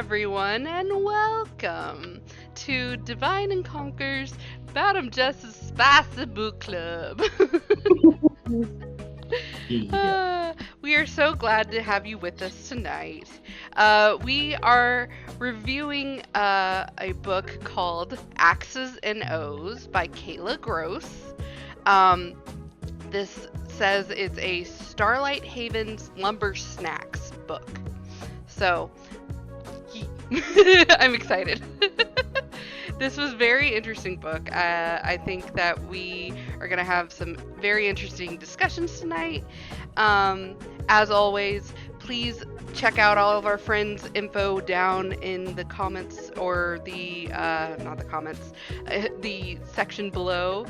everyone, and welcome to Divine and Conquer's Madame Jess's Spicy Book Club. We are so glad to have you with us tonight. We are reviewing a book called Axes and O's by Kayla Gross. This says it's a Starlight Havens Lumber Snacks book. So, I'm excited. This was a very interesting book. I think that we are going to have some very interesting discussions tonight. As always, please check out all of our friends' info down in the comments or the, not the comments, the section below.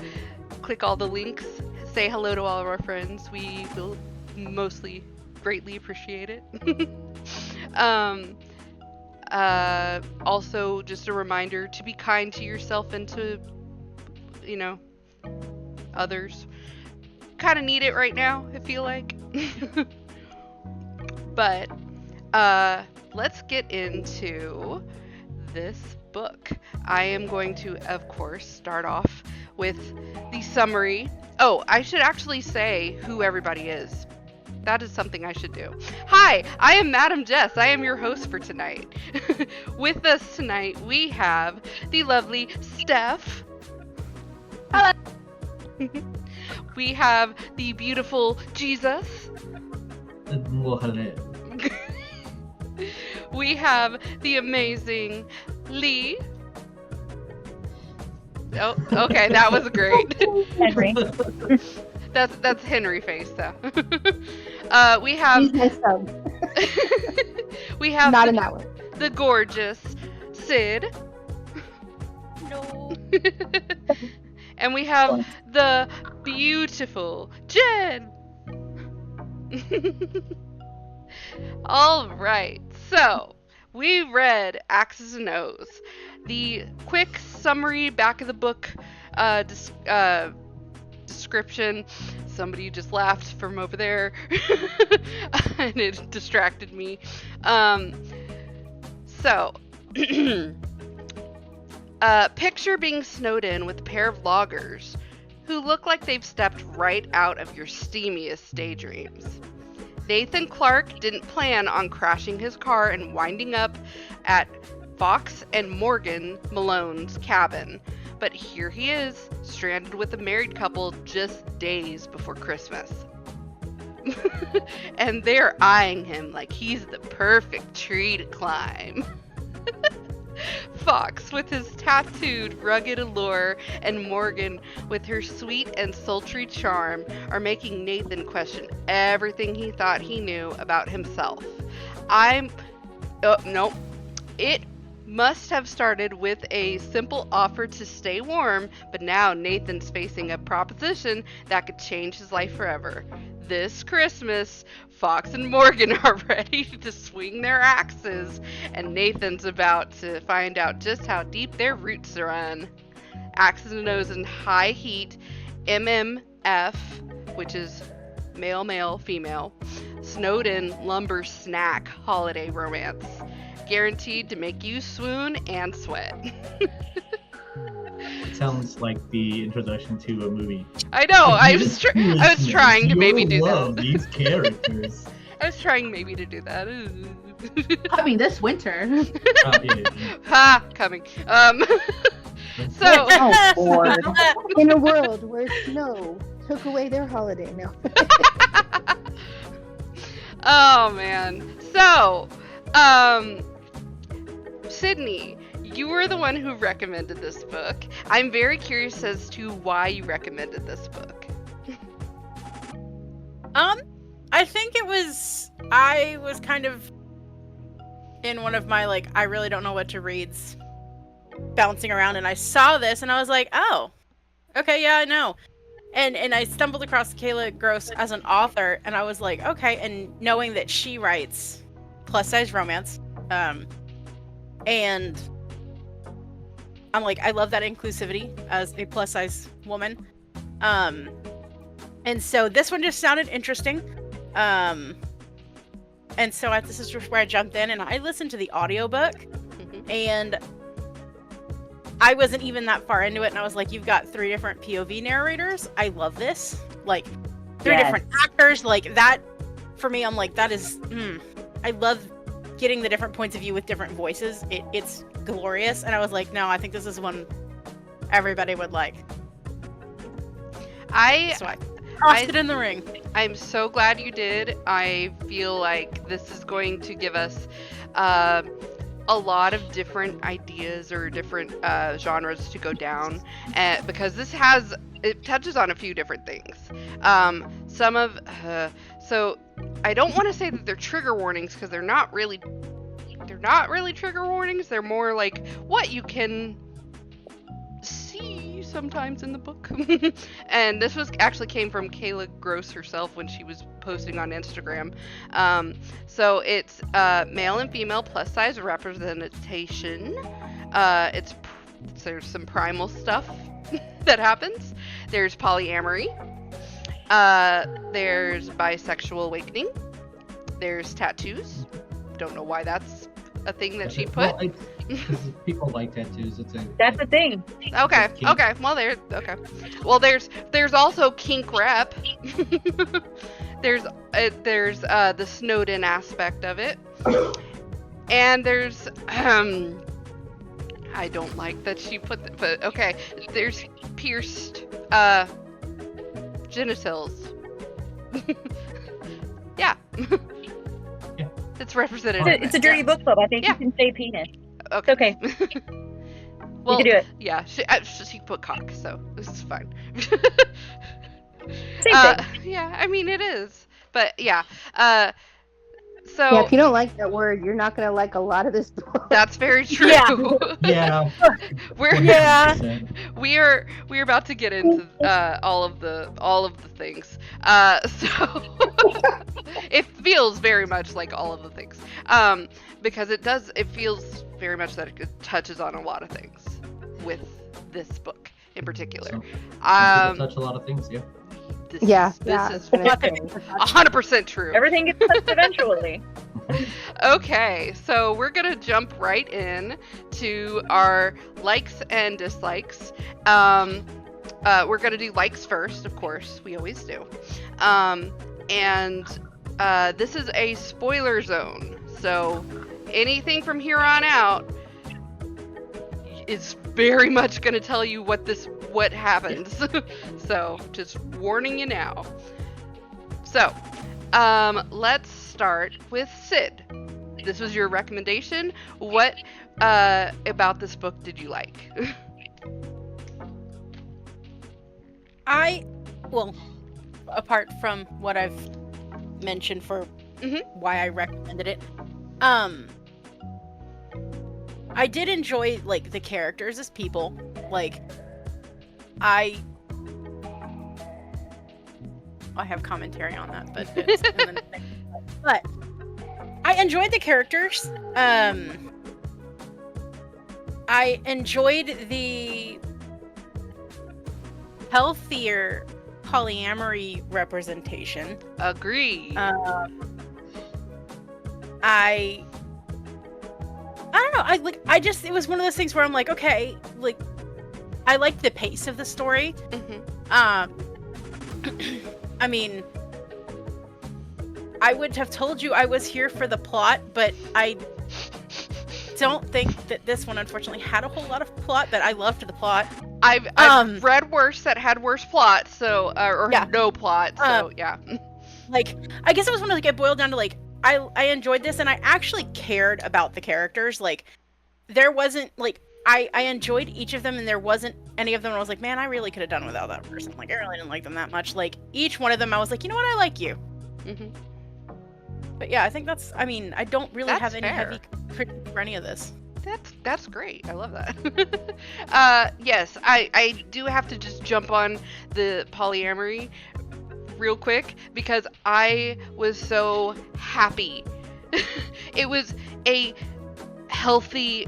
Click all the links. Say hello to all of our friends. We will mostly greatly appreciate it. Also, just a reminder to be kind to yourself and to, others. Kind of need it right now, I feel like. But, let's get into this book. I am going to, of course, start off with the summary. Oh, I should actually say who everybody is. That is something I should do. Hi, I am Madame Jess. I am your host for tonight. With us tonight, we have the lovely Steph. Hello. We have the beautiful Jesus. Well, hello. We have the amazing Lee. Oh, okay, that was great. Henry. That's Henry face, though. We have. He's my sub. We have Not in that one. the gorgeous Sid. No. And we have the beautiful Jen. All right, so we read Axes and O's. The quick summary back of the book description. Somebody just laughed from over there and it distracted me. Picture being snowed in with a pair of loggers who look like they've stepped right out of your steamiest daydreams. Nathan Clark didn't plan on crashing his car and winding up at Fox and Morgan Malone's cabin, but here he is, stranded with a married couple just days before Christmas. And they're eyeing him like he's the perfect tree to climb. Fox with his tattooed, rugged allure, and Morgan with her sweet and sultry charm are making Nathan question everything he thought he knew about himself. It must have started with a simple offer to stay warm, but now Nathan's facing a proposition that could change his life forever. This Christmas, Fox and Morgan are ready to swing their axes, and Nathan's about to find out just how deep their roots run. Axes and O's in high heat, MMF, which is male, male, female, snowed in lumber snack holiday romance. Guaranteed to make you swoon and sweat. Sounds like the introduction to a movie. I know. I was trying to maybe do love that. These characters. I was trying maybe to do that. I mean, this winter. Ha! Coming. So. Oh, Lord. In a world where snow took away their holiday. No. Oh man. So, Sydney, you were the one who recommended this book. I'm very curious as to why you recommended this book. I think I was kind of in one of my, I really don't know what to reads, bouncing around, and I saw this, and I was like, oh, okay, yeah, I know. And I stumbled across Kayla Gross as an author, and I was like, okay, and knowing that she writes plus-size romance, and I'm like, I love that inclusivity as a plus-size woman. And so this one just sounded interesting. And so this is just where I jumped in and I listened to the audiobook, and I wasn't even that far into it, and I was like, you've got 3 different POV narrators. I love this. Like, 3 different actors. Like, that, for me, I'm like, that is, I love getting the different points of view with different voices. It's glorious. And I was like, no, I think this is one everybody would like. So I tossed it in the ring. I'm so glad you did. I feel like this is going to give us a lot of different ideas or different genres to go down, because it touches on a few different things. So I don't want to say that they're trigger warnings, because they're not really trigger warnings. They're more like what you can see sometimes in the book. And this actually came from Kayla Gross herself when she was posting on Instagram. So it's male and female plus size representation. There's some primal stuff that happens. There's polyamory. There's bisexual awakening. There's tattoos. Don't know why that's a thing that she put. Well, people like tattoos. That's the thing. Okay. Well, there's also kink rep. there's the Snowden aspect of it, and there's I don't like that she put but okay. There's pierced genitals. Yeah. Yeah. It's represented. It's a dirty book club. I think you can say penis. Okay. It's okay. Well, you can do it. Yeah, she put cock, so this is fine. Same thing. Yeah, I mean it is, but yeah. So Yeah, if you don't like that word, you're not gonna like a lot of this book. that's very true. Yeah. Yeah. We're about to get into all of the things. So it feels very much like all of the things. Because it feels very much that it touches on a lot of things with this book in particular. Some people touch a lot of things, yeah. This I is was gonna say. 100% true. Everything gets touched eventually. Okay, so we're gonna jump right in to our likes and dislikes. We're gonna do likes first, of course, we always do. And this is a spoiler zone, so anything from here on out is very much gonna tell you what happens. So just warning you now. So let's start with Sid. This was your recommendation. What about this book did you like? Well, apart from what I've mentioned for why I recommended it, I did enjoy like the characters as people. Like, I have commentary on that, but it's in the next slide. But I enjoyed the characters. I enjoyed the healthier polyamory representation. Agree. I don't know. It was one of those things where I'm like, okay, like, I liked the pace of the story. I mean, I would have told you I was here for the plot, but I don't think that this one unfortunately had a whole lot of plot, but I loved the plot. I've read worse that had worse plot, so no plot, so yeah. Like, I guess it was one of like, it boiled down to like, I enjoyed this, and I actually cared about the characters. Like, there wasn't like, I enjoyed each of them, and there wasn't any of them where I was like, man, I really could have done without that person. Like, I really didn't like them that much. Like, each one of them, I was like, you know what, I like you. But yeah, I think I don't really have any heavy critique for any of this. That's great. I love that. Yes, I do have to just jump on the polyamory real quick because I was so happy. It was a healthy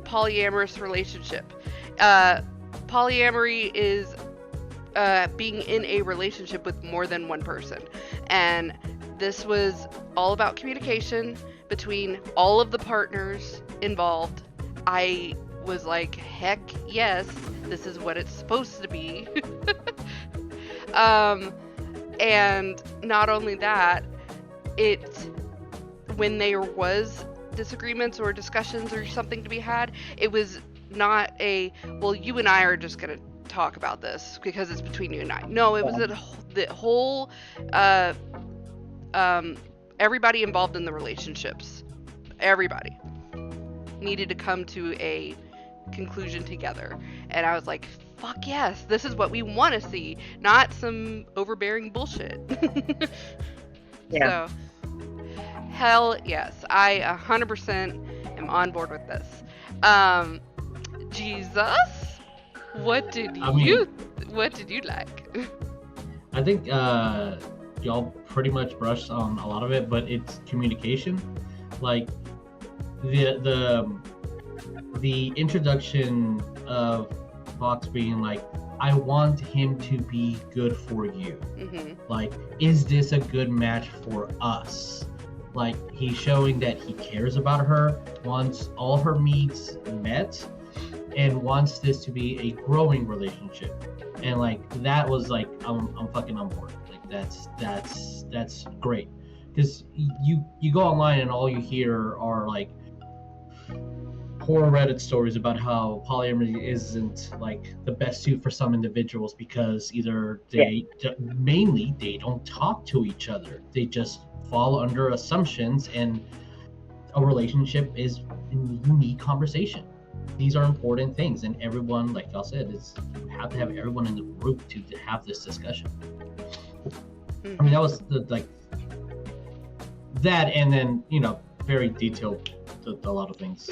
polyamorous relationship. Polyamory is being in a relationship with more than one person, and this was all about communication between all of the partners involved. I was like, heck yes, this is what it's supposed to be. And not only that, when there was disagreements or discussions or something to be had, it was not well, you and I are just gonna talk about this because it's between you and I. No, it was the whole everybody involved in the relationships, everybody needed to come to a conclusion together. And I was like, fuck yes, this is what we want to see, not some overbearing bullshit. Yeah. So hell yes, I 100% am on board with this. Jesus, what did you like? I think y'all pretty much brushed on a lot of it, but it's communication. Like the introduction of Fox being like, I want him to be good for you. Mm-hmm. Like, is this a good match for us? Like, he's showing that he cares about her, wants all her needs met, and wants this to be a growing relationship. And like, that was like, I'm fucking on board. Like, that's great. Because you go online and all you hear are like horror Reddit stories about how polyamory isn't like the best suit for some individuals because either mainly they don't talk to each other. They just fall under assumptions, and a relationship is a unique conversation. These are important things, and everyone, like y'all said, you have to have everyone in the group to have this discussion. I mean, that was that, and then very detailed. A lot of things.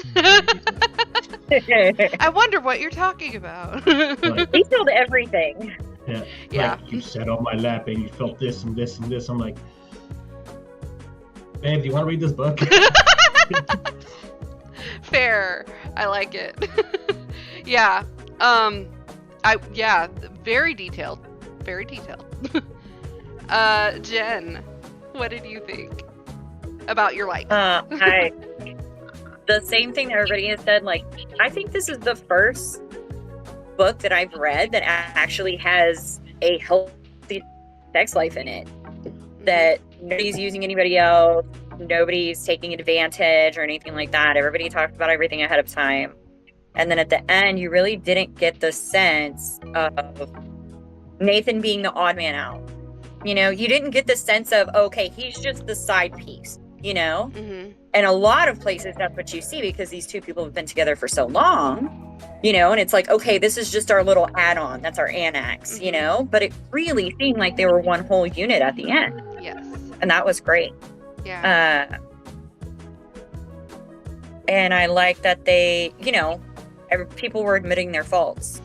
I wonder what you're talking about. He filled everything. Yeah. Like, you sat on my lap and you felt this and this and this. I'm like, babe, do you want to read this book? Fair. I like it. Yeah. Very detailed. Very detailed. Jen, what did you think about your life? The same thing that everybody has said. Like, I think this is the first book that I've read that actually has a healthy sex life in it. That nobody's using anybody else, nobody's taking advantage or anything like that. Everybody talked about everything ahead of time. And then at the end, you really didn't get the sense of Nathan being the odd man out. You didn't get the sense of, okay, he's just the side piece, Mm-hmm. And a lot of places, that's what you see because these two people have been together for so long, and it's like, okay, this is just our little add-on. That's our annex, but it really seemed like they were one whole unit at the end. Yes. And that was great. Yeah. And I like that they, people were admitting their faults.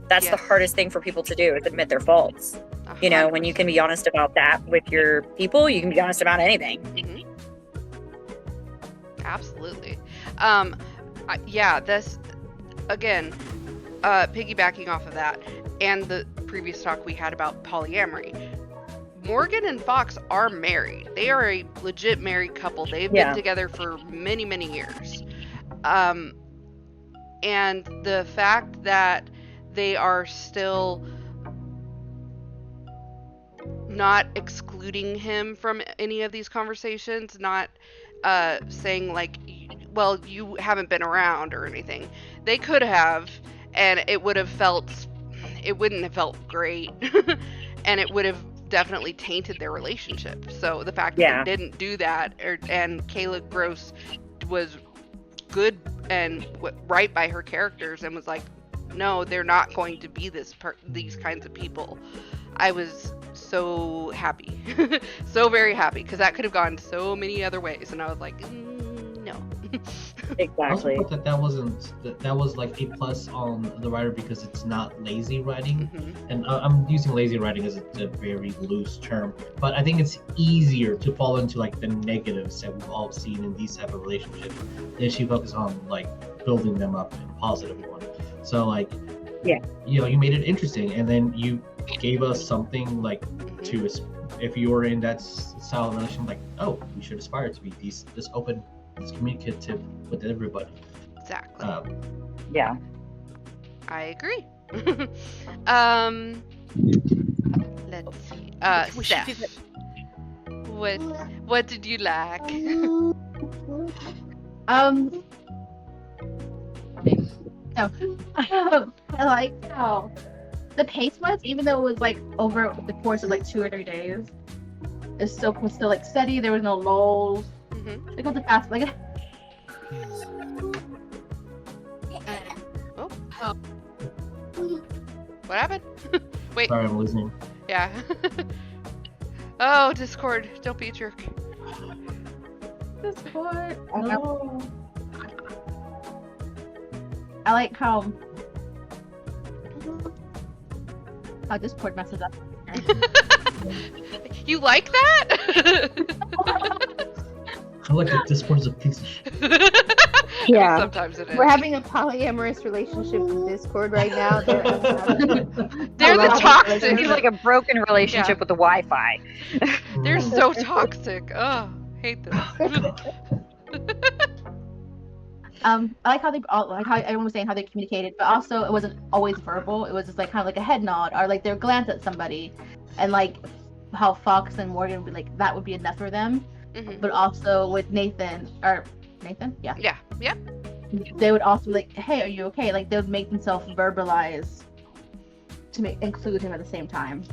That's the hardest thing for people to do, is admit their faults. 100%. When you can be honest about that with your people, you can be honest about anything. Mm-hmm. Absolutely. This, again, piggybacking off of that and the previous talk we had about polyamory, Morgan and Fox are married. They are a legit married couple. They've been together for many, many years. And the fact that they are still not excluding him from any of these conversations, not saying like, well, you haven't been around or anything. They could have, and it wouldn't have felt great. And it would have definitely tainted their relationship. So the fact that they didn't do that, and Kayla Gross was good and right by her characters and was like, no, they're not going to be these kinds of people. I was so happy. So very happy, because that could have gone so many other ways, and I was like, no. Exactly. I also thought that was like a plus on the writer, because it's not lazy writing. Mm-hmm. And I'm using lazy writing as a very loose term, but I think it's easier to fall into like the negatives that we've all seen in these type of relationships, and she focused on like building them up in a positive one. So like, you made it interesting, and then you gave us something like to if you're in that style of relationship, like, oh, you should aspire to be this open, this communicative with everybody. Exactly. Yeah. I agree. Let's see. We should do Steph, what did you like? No. I like how the pace was, even though it was like over the course of like 2 or 3 days, it still was still like steady. There was no lulls. Mhm. It wasn't fast. Like What happened? Wait. Sorry, I'm listening. Yeah. Oh, Discord, don't be a jerk. Discord. I like how Discord messes up. You like that? I like that Discord is a piece of shit. Yeah. Sometimes it is. We're having a polyamorous relationship with Discord right now. They're the It's toxic. like a broken relationship with the Wi-Fi. They're so toxic. Oh, hate them. I like how how everyone was saying how they communicated, but also it wasn't always verbal. It was just like kind of like a head nod or like their glance at somebody, and like how Fox and Morgan would be like that would be enough for them. Mhm. But also with Nathan, yeah, Yeah. they would also be like, hey, are you okay? Like they would make themselves verbalize to include him at the same time.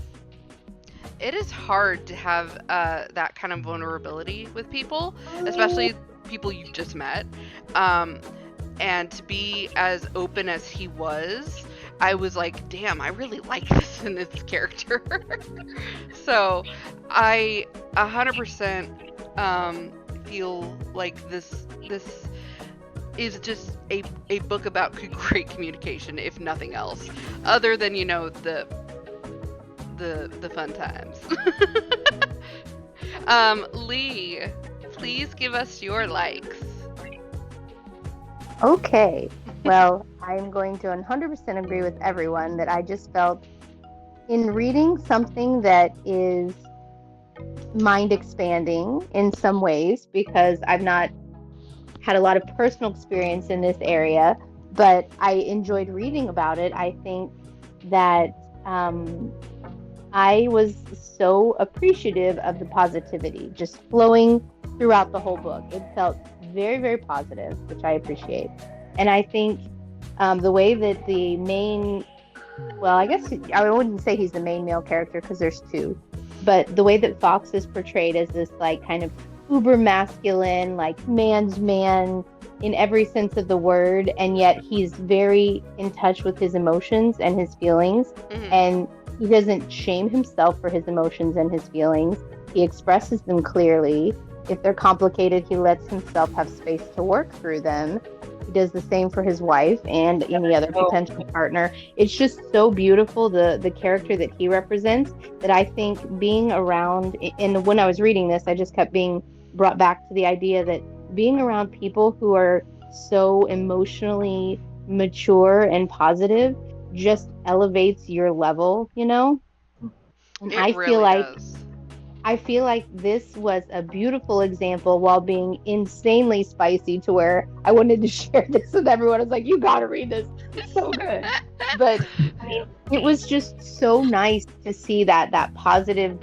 It is hard to have that kind of vulnerability with people, especially people you've just met. And to be as open as he was, I was like, damn, I really like this in this character. So I 100% feel like this is just a book about great communication, if nothing else, other than, you know, the fun times. Lee, please give us your likes. Okay. Well, I'm going to 100% agree with everyone that I just felt in reading something that is mind expanding in some ways, because I've not had a lot of personal experience in this area, but I enjoyed reading about it. I think that I was so appreciative of the positivity just flowing throughout the whole book. It felt very, very positive, which I appreciate. And I think the way that the main, well, I guess I wouldn't say he's the main male character because there's two, but the way that Fox is portrayed as this like kind of uber masculine, like man's man in every sense of the word, and yet he's very in touch with his emotions and his feelings, and he doesn't shame himself for his emotions and his feelings. He expresses them clearly. If they're complicated, he lets himself have space to work through them. He does the same for his wife and any other potential partner. It's just so beautiful, the character that he represents, that I think being around, and when I was reading this, I just kept being brought back to the idea that being around people who are so emotionally mature and positive just elevates your level, you know? And It I really feel like does. I feel like this was a beautiful example while being insanely spicy, to where I wanted to share this with everyone. I was like, you gotta read this. It's so good. But I mean, it was just so nice to see that positive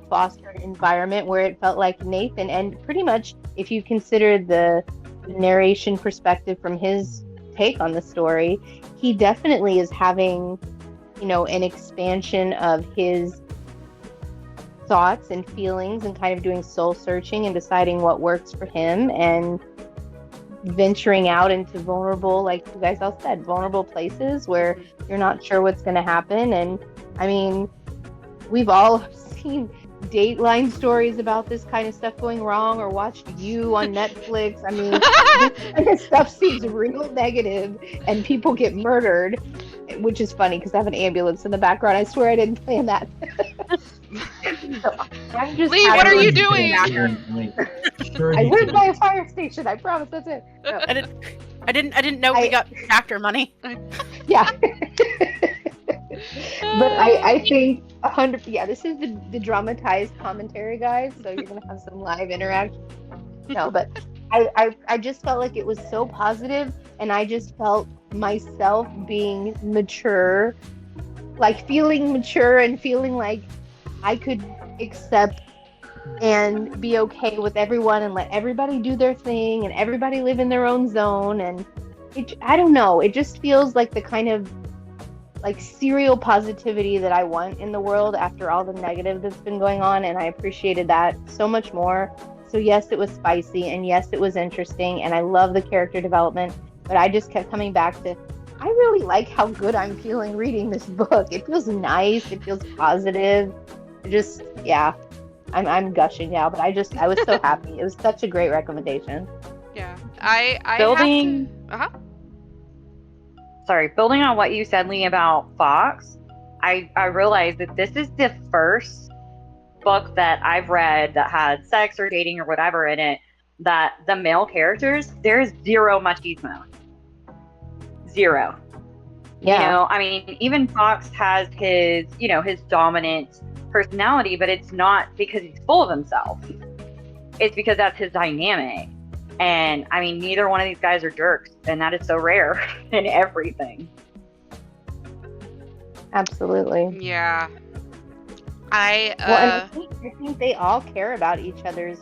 fostered environment where it felt like Nathan, and pretty much if you consider the narration perspective from his take on the story, he definitely is having, you know, an expansion of his thoughts and feelings and kind of doing soul searching and deciding what works for him and venturing out into vulnerable, like you guys all said, vulnerable places where you're not sure what's going to happen. And I mean, we've all seen Dateline stories about this kind of stuff going wrong, or watched You on Netflix. I mean, this kind of stuff seems real negative and people get murdered, which is funny because I have an ambulance in the background. I swear I didn't plan that. So, I'm just Lee, what are you doing? Sure I you live did. by a fire station. I promise. That's it. No. I didn't know we got chapter money. Yeah. But I think 100. Yeah, this is the dramatized commentary, guys. So you're gonna have some live interaction. No, but I just felt like it was so positive, and I just felt myself being mature, like feeling mature and feeling like I could accept and be okay with everyone and let everybody do their thing and everybody live in their own zone. And I don't know, it just feels like the kind of like serial positivity that I want in the world after all the negative that's been going on, and I appreciated that so much more. So yes, it was spicy, and yes, it was interesting, and I love the character development, but I just kept coming back to, I really like how good I'm feeling reading this book. It feels nice, it feels positive. Just, yeah. I'm gushing now, but I was so happy. It was such a great recommendation. Yeah. I Building- have to, Building on what you said, Lee, about Fox, I realized that this is the first book that I've read that had sex or dating or whatever in it, that the male characters, there's zero machismo. Zero. Yeah. You know, I mean, even Fox has his, you know, his dominant personality, but it's not because he's full of himself. It's because that's his dynamic. And I mean, neither one of these guys are jerks, and that is so rare in everything. Absolutely. yeah. Well, and I think they all care about each other's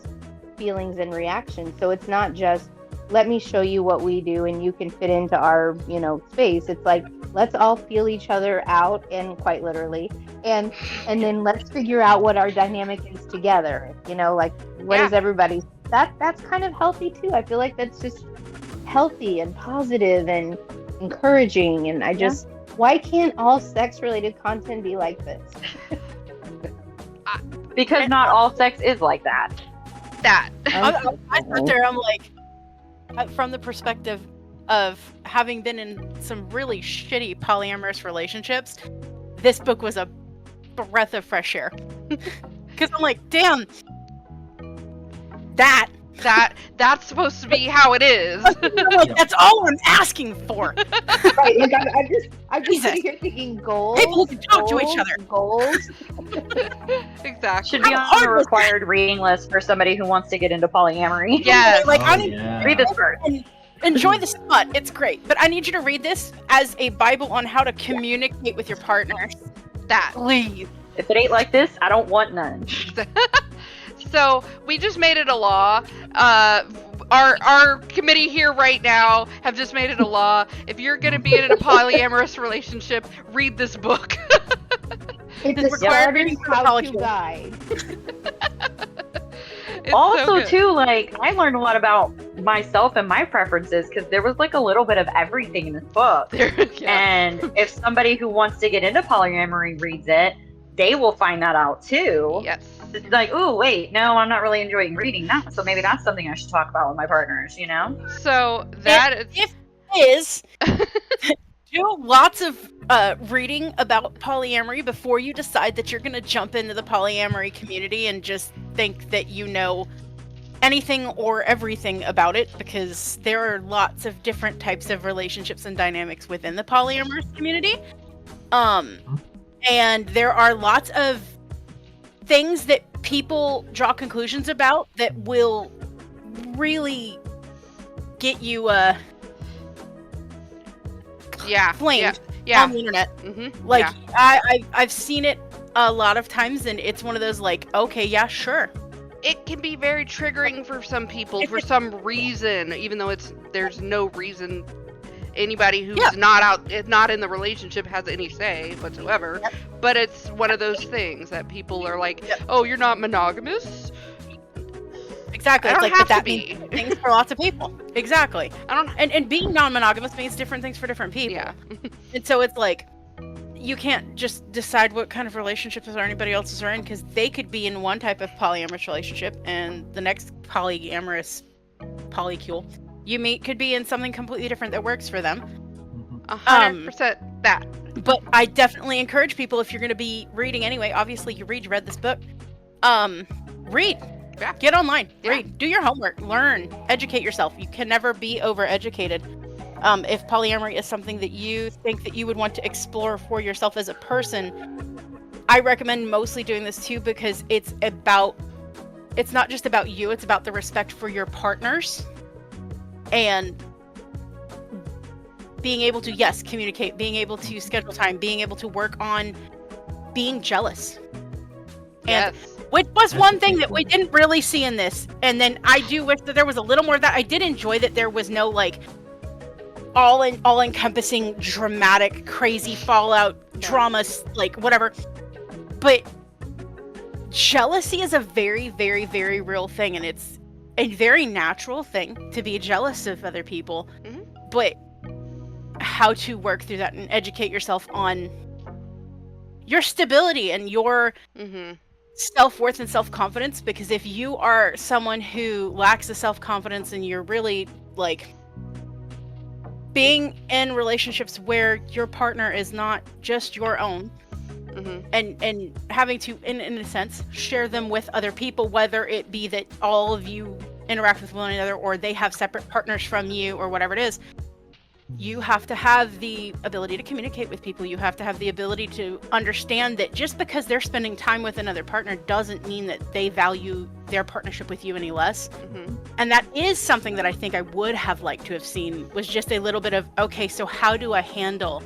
feelings and reactions. So it's not just, let me show you what we do and you can fit into our, you know, space. It's like, let's all feel each other out, and quite literally, and then let's figure out what our dynamic is together. You know, like, what is everybody? That's kind of healthy too. I feel like that's just healthy and positive and encouraging. And I just, why can't all sex-related content be like this? Because not all sex is like that. I sit there, I'm like, from the perspective of having been in some really shitty polyamorous relationships, this book was a breath of fresh air. Because I'm like, damn, that's supposed to be how it is. like, that's all I'm asking for. Right, like I'm just sitting here thinking goals. People can talk to each other. Goals. Exactly. Should be on a required reading list for somebody who wants to get into polyamory. Yes. Like, I Oh, need yeah. Read this first. and enjoy the spot. It's great, but I need you to read this as a Bible on how to communicate with your partners. that. Please. If it ain't like this, I don't want none. So we just made it a law. Our committee here right now have just made it a law. If you're gonna be in a polyamorous relationship, read this book. It's This a required starter's reading for the how-to molecule. guide. It's so Also, good. too, like, I learned a lot about myself and my preferences because there was like a little bit of everything in this book. Yeah. And if somebody who wants to get into polyamory reads it, they will find that out too. Yes. It's like, oh, wait, no, I'm not really enjoying reading that. So maybe that's something I should talk about with my partners, you know? So that If do lots of reading about polyamory before you decide that you're going to jump into the polyamory community and just think that you know anything or everything about it, because there are lots of different types of relationships and dynamics within the polyamorous community. And there are lots of things that people draw conclusions about that will really get you flamed Yeah. on the internet. Mm-hmm. Like, I've seen it a lot of times, and it's one of those like, okay, yeah, sure. It can be very triggering for some people for some reason, even though there's no reason anybody who's not in the relationship has any say whatsoever. Yep. But it's one of those things that people are like, oh, you're not monogamous? Exactly. I It's don't like, have but to that be. means different things for lots of people. Exactly. I don't. And being non-monogamous means different things for different people. Yeah. And so it's like, you can't just decide what kind of relationships or anybody else's are in, because they could be in one type of polyamorous relationship, and the next polyamorous polycule you meet could be in something completely different that works for them. 100% that. But I definitely encourage people, if you're going to be reading anyway, obviously you read this book, read. Yeah. Get online, Yeah. read, do your homework, learn, educate yourself. You can never be overeducated. If polyamory is something that you think that you would want to explore for yourself as a person, I recommend mostly doing this too because it's not just about you, it's about the respect for your partners and being able to, yes, communicate, being able to schedule time, being able to work on being jealous. Yes. Which was one thing that we didn't really see in this. And then I do wish that there was a little more of that. I did enjoy that there was no like all-encompassing, dramatic, crazy fallout drama, like whatever. But jealousy is a very, very, very real thing, and it's a very natural thing to be jealous of other people. Mm-hmm. But how to work through that and educate yourself on your stability and your self-worth and self-confidence, because if you are someone who lacks the self-confidence and you're really like being in relationships where your partner is not just your own, and having to in a sense share them with other people, whether it be that all of you interact with one another or they have separate partners from you or whatever it is, you have to have the ability to communicate with people. You have to have the ability to understand that just because they're spending time with another partner doesn't mean that they value their partnership with you any less. And that is something that I think I would have liked to have seen, was just a little bit of, okay, so how do I handle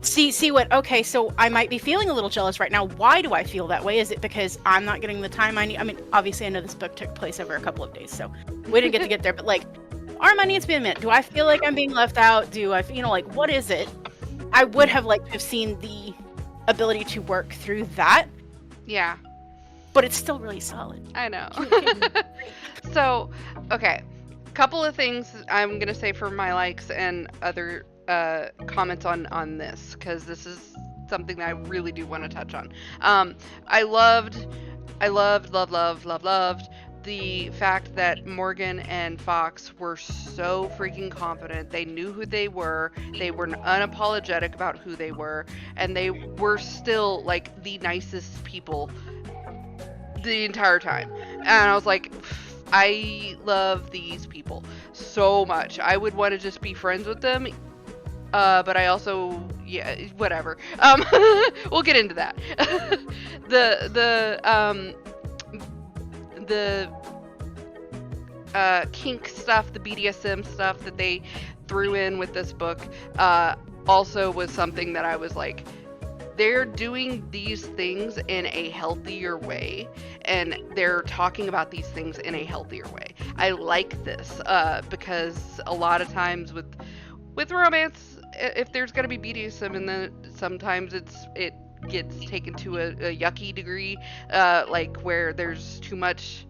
see what, okay, so I might be feeling a little jealous right now. Why do I feel that way? Is it because I'm not getting the time I need? I mean, obviously I know this book took place over a couple of days, so we didn't get there, but like, are my needs being met? Do I feel like I'm being left out? Do I, like, what is it? I would have liked to have seen the ability to work through that. Yeah. But it's still really solid. I know. So, okay. Couple of things I'm going to say for my likes and other comments on this, because this is something that I really do want to touch on. I loved the fact that Morgan and Fox were so freaking confident. They knew who they were. They were unapologetic about who they were. And they were still, like, the nicest people the entire time. And I was like, I love these people so much. I would want to just be friends with them. But I also, yeah, whatever. We'll get into that. The kink stuff, the BDSM stuff that they threw in with this book, also was something that I was like, they're doing these things in a healthier way, and they're talking about these things in a healthier way. I like this, because a lot of times with romance, if there's gonna be BDSM, and then sometimes it gets taken to a yucky degree, like where there's too much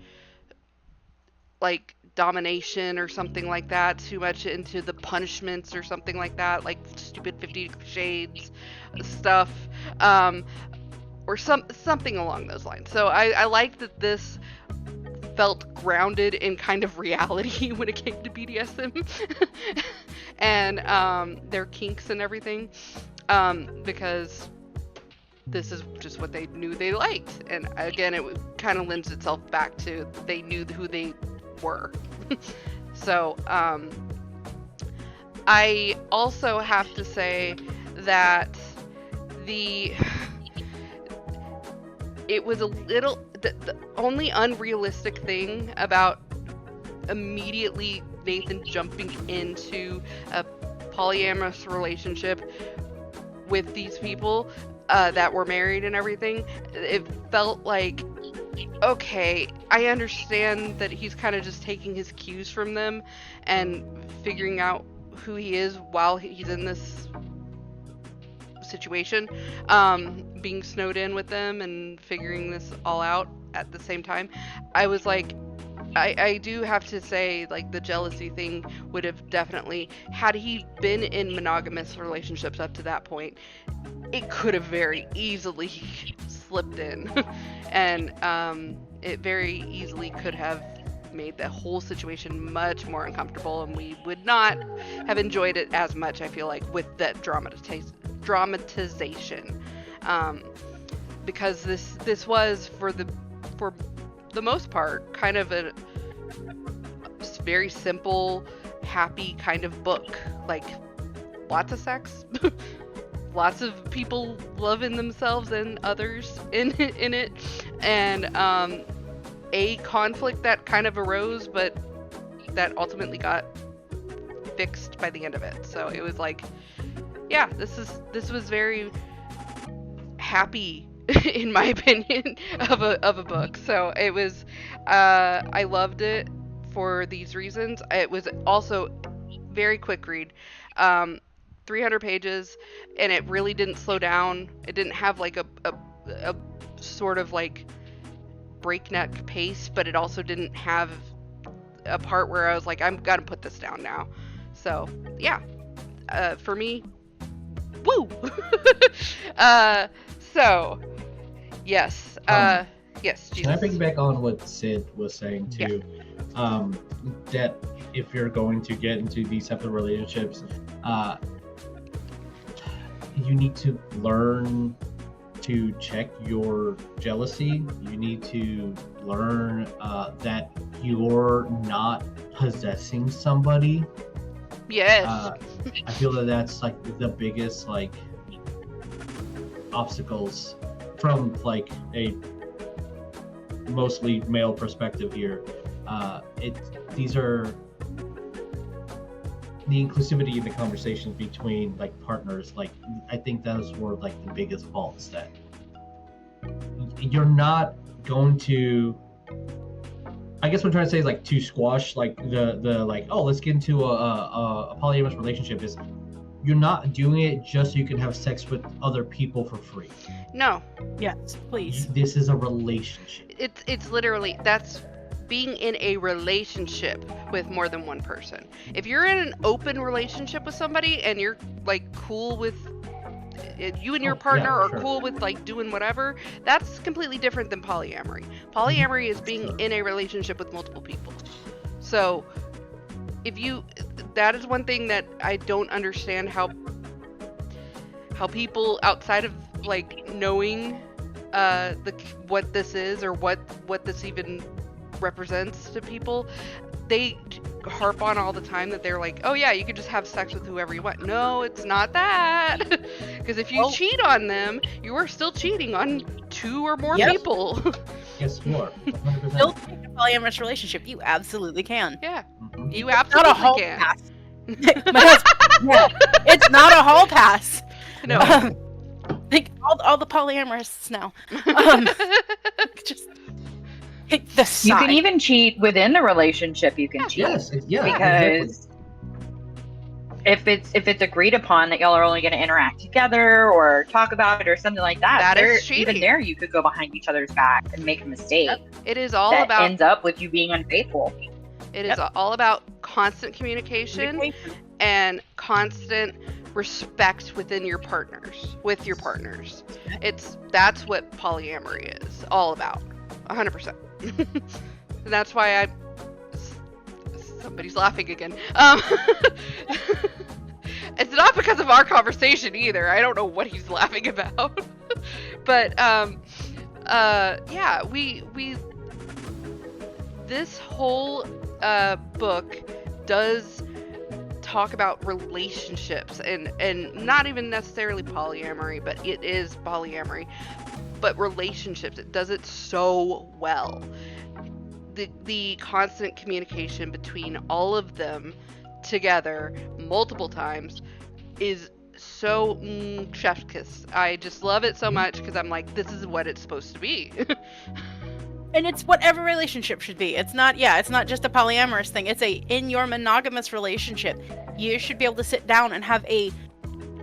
like domination or something like that, too much into the punishments or something like that, like stupid 50 Shades stuff, or something along those lines. So I like that this felt grounded in kind of reality when it came to BDSM and their kinks and everything, because this is just what they knew they liked. And again, it kind of lends itself back to they knew who they were. So I also have to say that it was a little, the only unrealistic thing about immediately Nathan jumping into a polyamorous relationship with these people that were married and everything, it felt like, okay, I understand that he's kind of just taking his cues from them and figuring out who he is while he's in this situation, being snowed in with them and figuring this all out at the same time. I was like, I do have to say, like, the jealousy thing would have definitely, had he been in monogamous relationships up to that point, it could have very easily slipped in. And it very easily could have made the whole situation much more uncomfortable, and we would not have enjoyed it as much, I feel like, with that dramatization. Because this was, for the most part, kind of a very simple, happy kind of book. Like, lots of sex, lots of people loving themselves and others in it, and a conflict that kind of arose, but that ultimately got fixed by the end of it. So it was like, yeah, this was very happy in my opinion of a book. So it was I loved it for these reasons. It was also very quick read. 300 pages, and it really didn't slow down. It didn't have like a sort of like breakneck pace, but it also didn't have a part where I was like, I'm gonna put this down now. So yeah, for me, woo. So yes, yes. Can I Jesus. piggyback on what Sid was saying too? That if you're going to get into these type of relationships, you need to learn to check your jealousy. You need to learn that you're not possessing somebody. Yes. I feel that that's like the biggest like obstacles from like a mostly male perspective here. These are the inclusivity in the conversations between like partners. Like I think those were like the biggest faults, that you're not going to, I guess what I'm trying to say is like to squash like the like, oh, let's get into a polyamorous relationship, is you're not doing it just so you can have sex with other people for free. No, Yes, please. This is a relationship. it's literally, that's being in a relationship with more than one person. If you're in an open relationship with somebody and you're like cool with you and your Oh, partner yeah, are sure. cool with like doing whatever, that's completely different than polyamory. Polyamory is being Sure. in a relationship with multiple people. So if you, that is one thing that I don't understand, how people outside of like knowing what this is or what this even represents to people, they harp on all the time that they're like, oh yeah, you can just have sex with whoever you want. No, it's not that. Because if you Oh. cheat on them, you are still cheating on 2 or more Yep. people. Yes, you are. 100%. Build a polyamorous relationship. You absolutely can. Yeah, Mhm. you Not a absolutely hall can. pass. My husband- yeah, it's not a hall pass. No. Think all the polyamorous now. Just hit the side. You can even cheat within the relationship. You can cheat Yes, yeah. because if it's agreed upon that y'all are only going to interact together or talk about it or something like that, That is even cheating. there you could go behind each other's back and make a mistake It is all that about ends up with you being unfaithful. it is all about constant communication and constant respect with your partners. That's what polyamory is all about. 100%. And that's why somebody's laughing again. It's not because of our conversation either. I don't know what he's laughing about. But yeah, we this whole book does talk about relationships and not even necessarily polyamory, but it is polyamory, but relationships. It does it so well. The constant communication between all of them together multiple times is so chef's kiss. I just love it so much because I'm like, this is what it's supposed to be. And it's what every relationship should be. It's not just a polyamorous thing. It's in your monogamous relationship, you should be able to sit down and have a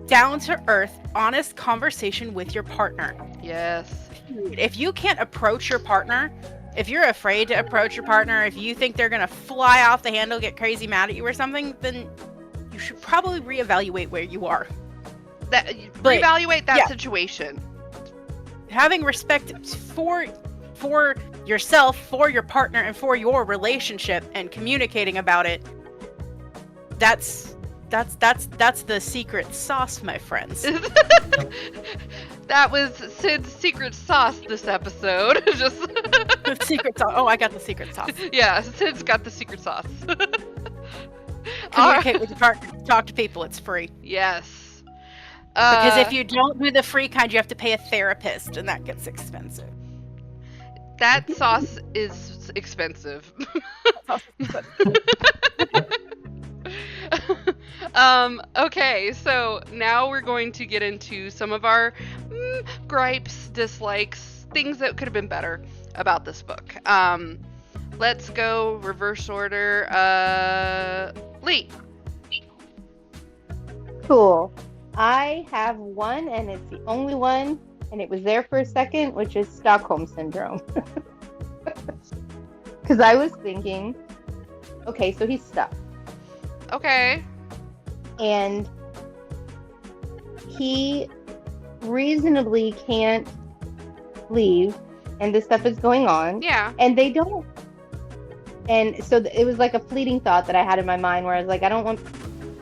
down-to-earth, honest conversation with your partner. Yes. If you can't approach your partner, if you're afraid to approach your partner, if you think they're gonna fly off the handle, get crazy mad at you or something, then you should probably reevaluate where you are. Reevaluate that yeah. situation. Having respect for yourself, for your partner, and for your relationship, and communicating about it, that's the secret sauce, my friends. That was Sid's secret sauce this episode. Just Secret sauce. Oh, I got the secret sauce. yeah, Sid's got the secret sauce. Communicate with your partner. Talk to people. It's free. Yes. Because if you don't do the free kind, you have to pay a therapist, and that gets expensive. That sauce is expensive. Okay, so now we're going to get into some of our gripes, dislikes, things that could have been better about this book. Let's go reverse order. Lee. Cool. I have one, and it's the only one, and it was there for a second, which is Stockholm Syndrome. Because I was thinking, okay, so he's stuck. Okay. And he reasonably can't leave, and this stuff is going on. Yeah. And they don't. And so it was like a fleeting thought that I had in my mind where I was like, I don't want.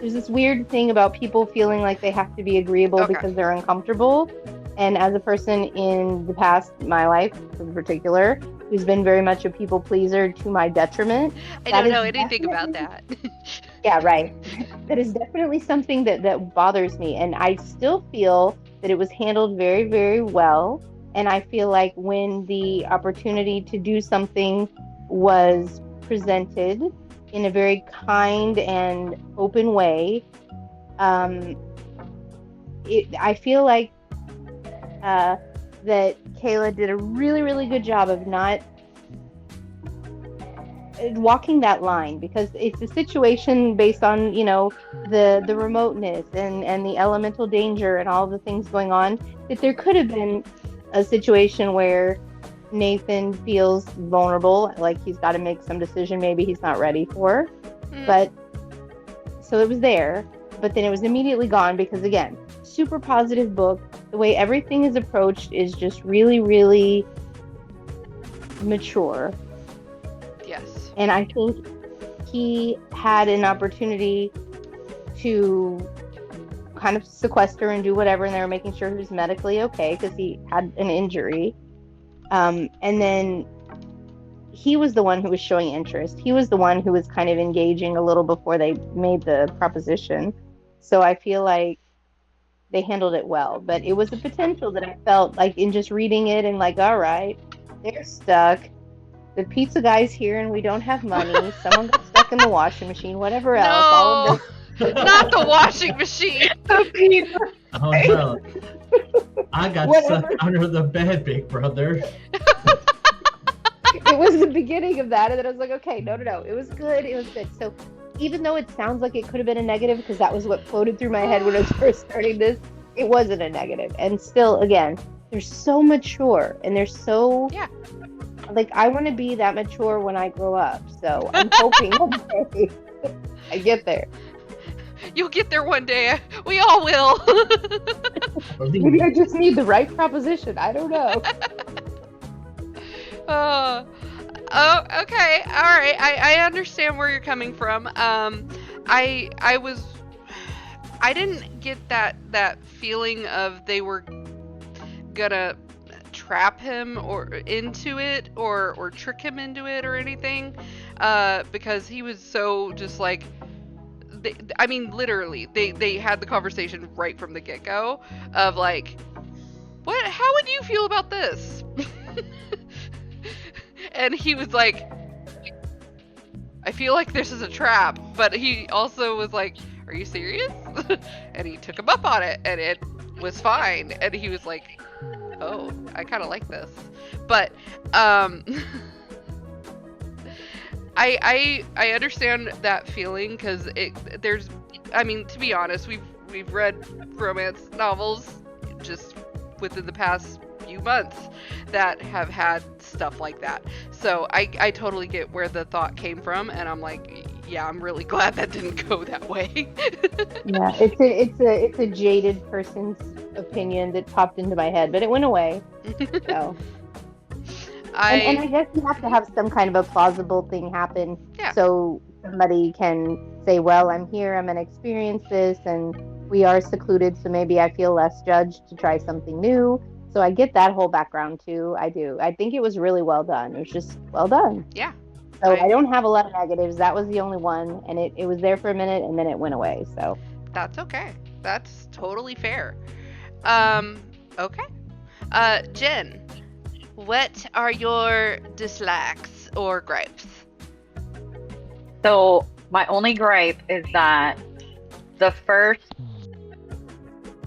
There's this weird thing about people feeling like they have to be agreeable because they're uncomfortable. And as a person in the past, my life in particular, who's been very much a people pleaser to my detriment. I don't know anything about that. Yeah, right. That is definitely something that bothers me. And I still feel that it was handled very, very well. And I feel like when the opportunity to do something was presented in a very kind and open way, I feel like that Kayla did a really, really good job of not walking that line, because it's a situation based on, you know, the remoteness and the elemental danger and all the things going on, that there could have been a situation where Nathan feels vulnerable, like he's got to make some decision maybe he's not ready for. But so it was there, but then it was immediately gone, because again, super positive book. The way everything is approached is just really, really mature. Yes. And I think he had an opportunity to kind of sequester and do whatever, and they were making sure he was medically okay because he had an injury. And then he was the one who was showing interest. He was the one who was kind of engaging a little before they made the proposition. So I feel like they handled it well. But it was a potential that I felt like in just reading it and like, all right, they're stuck. The pizza guy's here and we don't have money. Someone got stuck in the washing machine, whatever else. All of No, not the washing machine. this. Oh no. I got Whatever. stuck under the bed, big brother. It was the beginning of that, and then I was like, okay, no, it was good. So even though it sounds like it could have been a negative, because that was what floated through my head when I was first starting this, it wasn't a negative. And still, again, they're so mature, and they're so like, I want to be that mature when I grow up. So I'm hoping one day I get there. You'll get there one day. We all will. Maybe I just need the right proposition. I don't know. Oh, okay. All right. I understand where you're coming from. I didn't get that feeling of they were gonna trap him or into it or trick him into it or anything, because he was so just like, I mean, literally, they had the conversation right from the get-go of like, how would you feel about this? And he was like, I feel like this is a trap, but he also was like, are you serious? And he took him up on it, and it was fine. And he was like, oh, I kind of like this. But I understand that feeling, because there's, I mean, to be honest, we've read romance novels just within the past few months that have had stuff like that. So I totally get where the thought came from, and I'm like, yeah, I'm really glad that didn't go that way. Yeah, it's a jaded person's opinion that popped into my head, but it went away. So. And I guess you have to have some kind of a plausible thing happen, so somebody can say, well, I'm here, I'm going to experience this, and we are secluded, so maybe I feel less judged to try something new. So I get that whole background too. I do. I think it was really well done. It was just well done. Yeah. So I don't have a lot of negatives. That was the only one, and it was there for a minute, and then it went away. So that's okay. That's totally fair. Okay. Jen, what are your dislikes or gripes? So my only gripe is that the first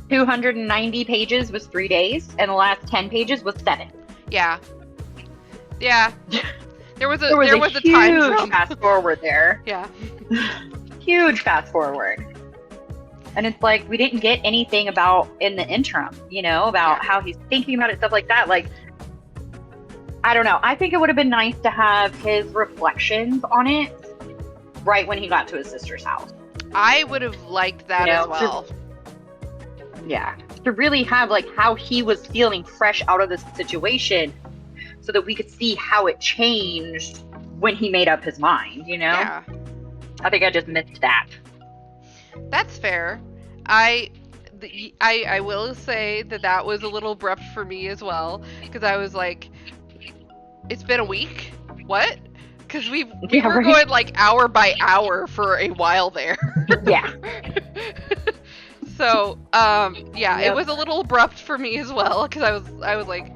290 pages was 3 days, and the last 10 pages was 7. Yeah. Yeah. There was a huge time jump. fast forward there. Yeah. Huge fast forward. And it's like we didn't get anything about in the interim, about how he's thinking about it, stuff like that. Like, I don't know. I think it would have been nice to have his reflections on it right when he got to his sister's house. I would have liked that as well. Yeah. To really have like how he was feeling fresh out of the situation so that we could see how it changed when he made up his mind, Yeah. I think I just missed that. That's fair. I will say that was a little abrupt for me as well, because I was like, it's been a week? What? Because we were going like hour by hour for a while there. Yeah. So, it was a little abrupt for me as well, because I was like,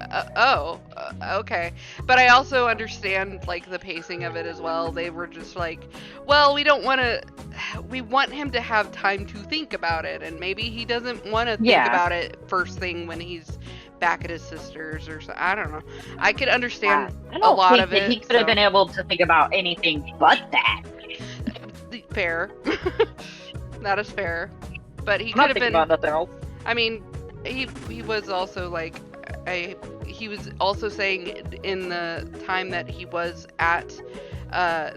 okay. But I also understand like the pacing of it as well. They were just like, well, we want him to have time to think about it, and maybe he doesn't want to think about it first thing when he's back at his sister's or something. I don't know. I could understand a lot of it. He could have been able to think about anything but that. Fair. That is fair. But he I'm could not have thinking been. about nothing else. I mean, he was also like, he was also saying in the time that he was at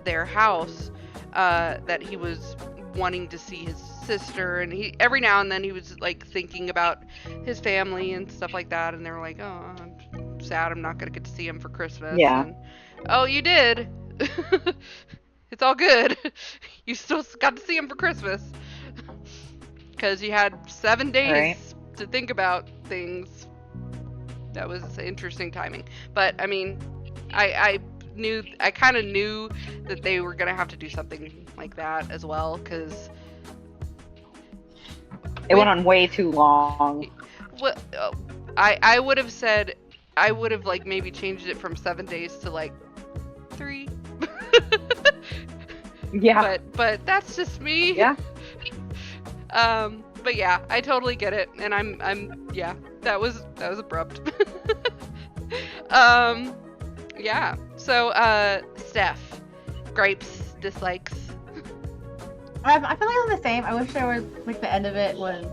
their house that he was wanting to see his sister, and he every now and then he was like thinking about his family and stuff like that, and they were like, oh, I'm sad I'm not gonna get to see him for Christmas. Yeah. And, oh, you did. It's all good. You still got to see him for Christmas. Because you had 7 days to think about things. That was interesting timing. But, I mean, I kind of knew that they were going to have to do something like that as well, because... It went on way too long. What I would have said, I would have, like, maybe changed it from 7 days to, like, 3. Yeah. But that's just me. Yeah. But yeah, I totally get it, and I'm yeah, that was abrupt. Yeah. So, Steph, gripes, dislikes. I feel like I'm the same. I wish there was like the end of it was.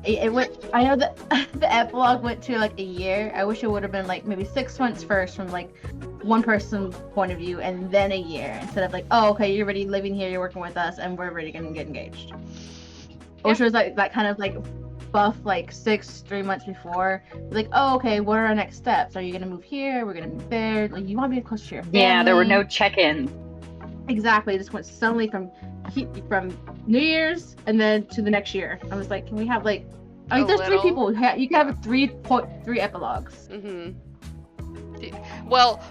It went. I know that the epilogue went to like a year. I wish it would have been like maybe 6 months first from like one person's point of view, and then a year instead of like, oh, okay, you're already living here, you're working with us, and we're already gonna get engaged. I wish it was like that kind of like buff like 3 months before. Like, oh, okay, what are our next steps? Are you gonna move here? We're gonna move there. Like, you want to be close to your family. Yeah, there were no check-ins. Exactly. It just went suddenly from New Year's and then to the next year. I was like, can we have like, I mean, there's 3 people. You can have 3 epilogues. Mm-hmm. Well,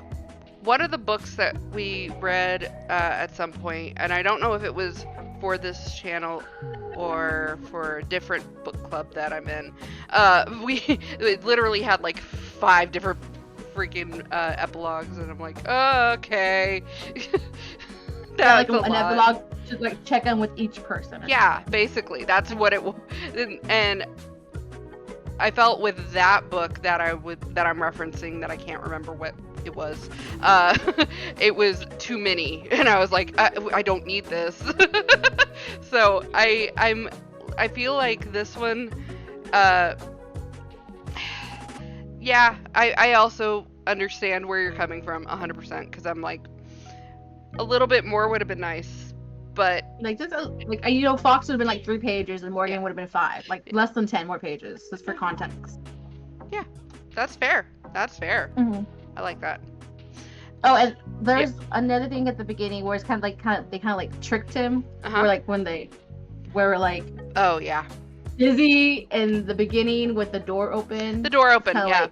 one of the books that we read at some point, and I don't know if it was for this channel or for a different book club that I'm in, it literally had like 5 different freaking epilogues, and I'm like, oh, okay. Like an epilogue to like check in with each person. Yeah, basically, that's what it was. And I felt with that book that I'm referencing, that I can't remember what it was. It was too many, and I was like, I don't need this. So I feel like this one, yeah, I also understand where you're coming from 100%, because I'm like, a little bit more would have been nice, but like just Fox would have been like 3 pages and Morgan would have been 5, like less than 10 more pages, just for context. Yeah, that's fair. Mm-hmm. I like that. Oh, and there's another thing at the beginning where it's they kind of like tricked him. Where like when where like, oh yeah, Izzy in the beginning with the door open. Yeah.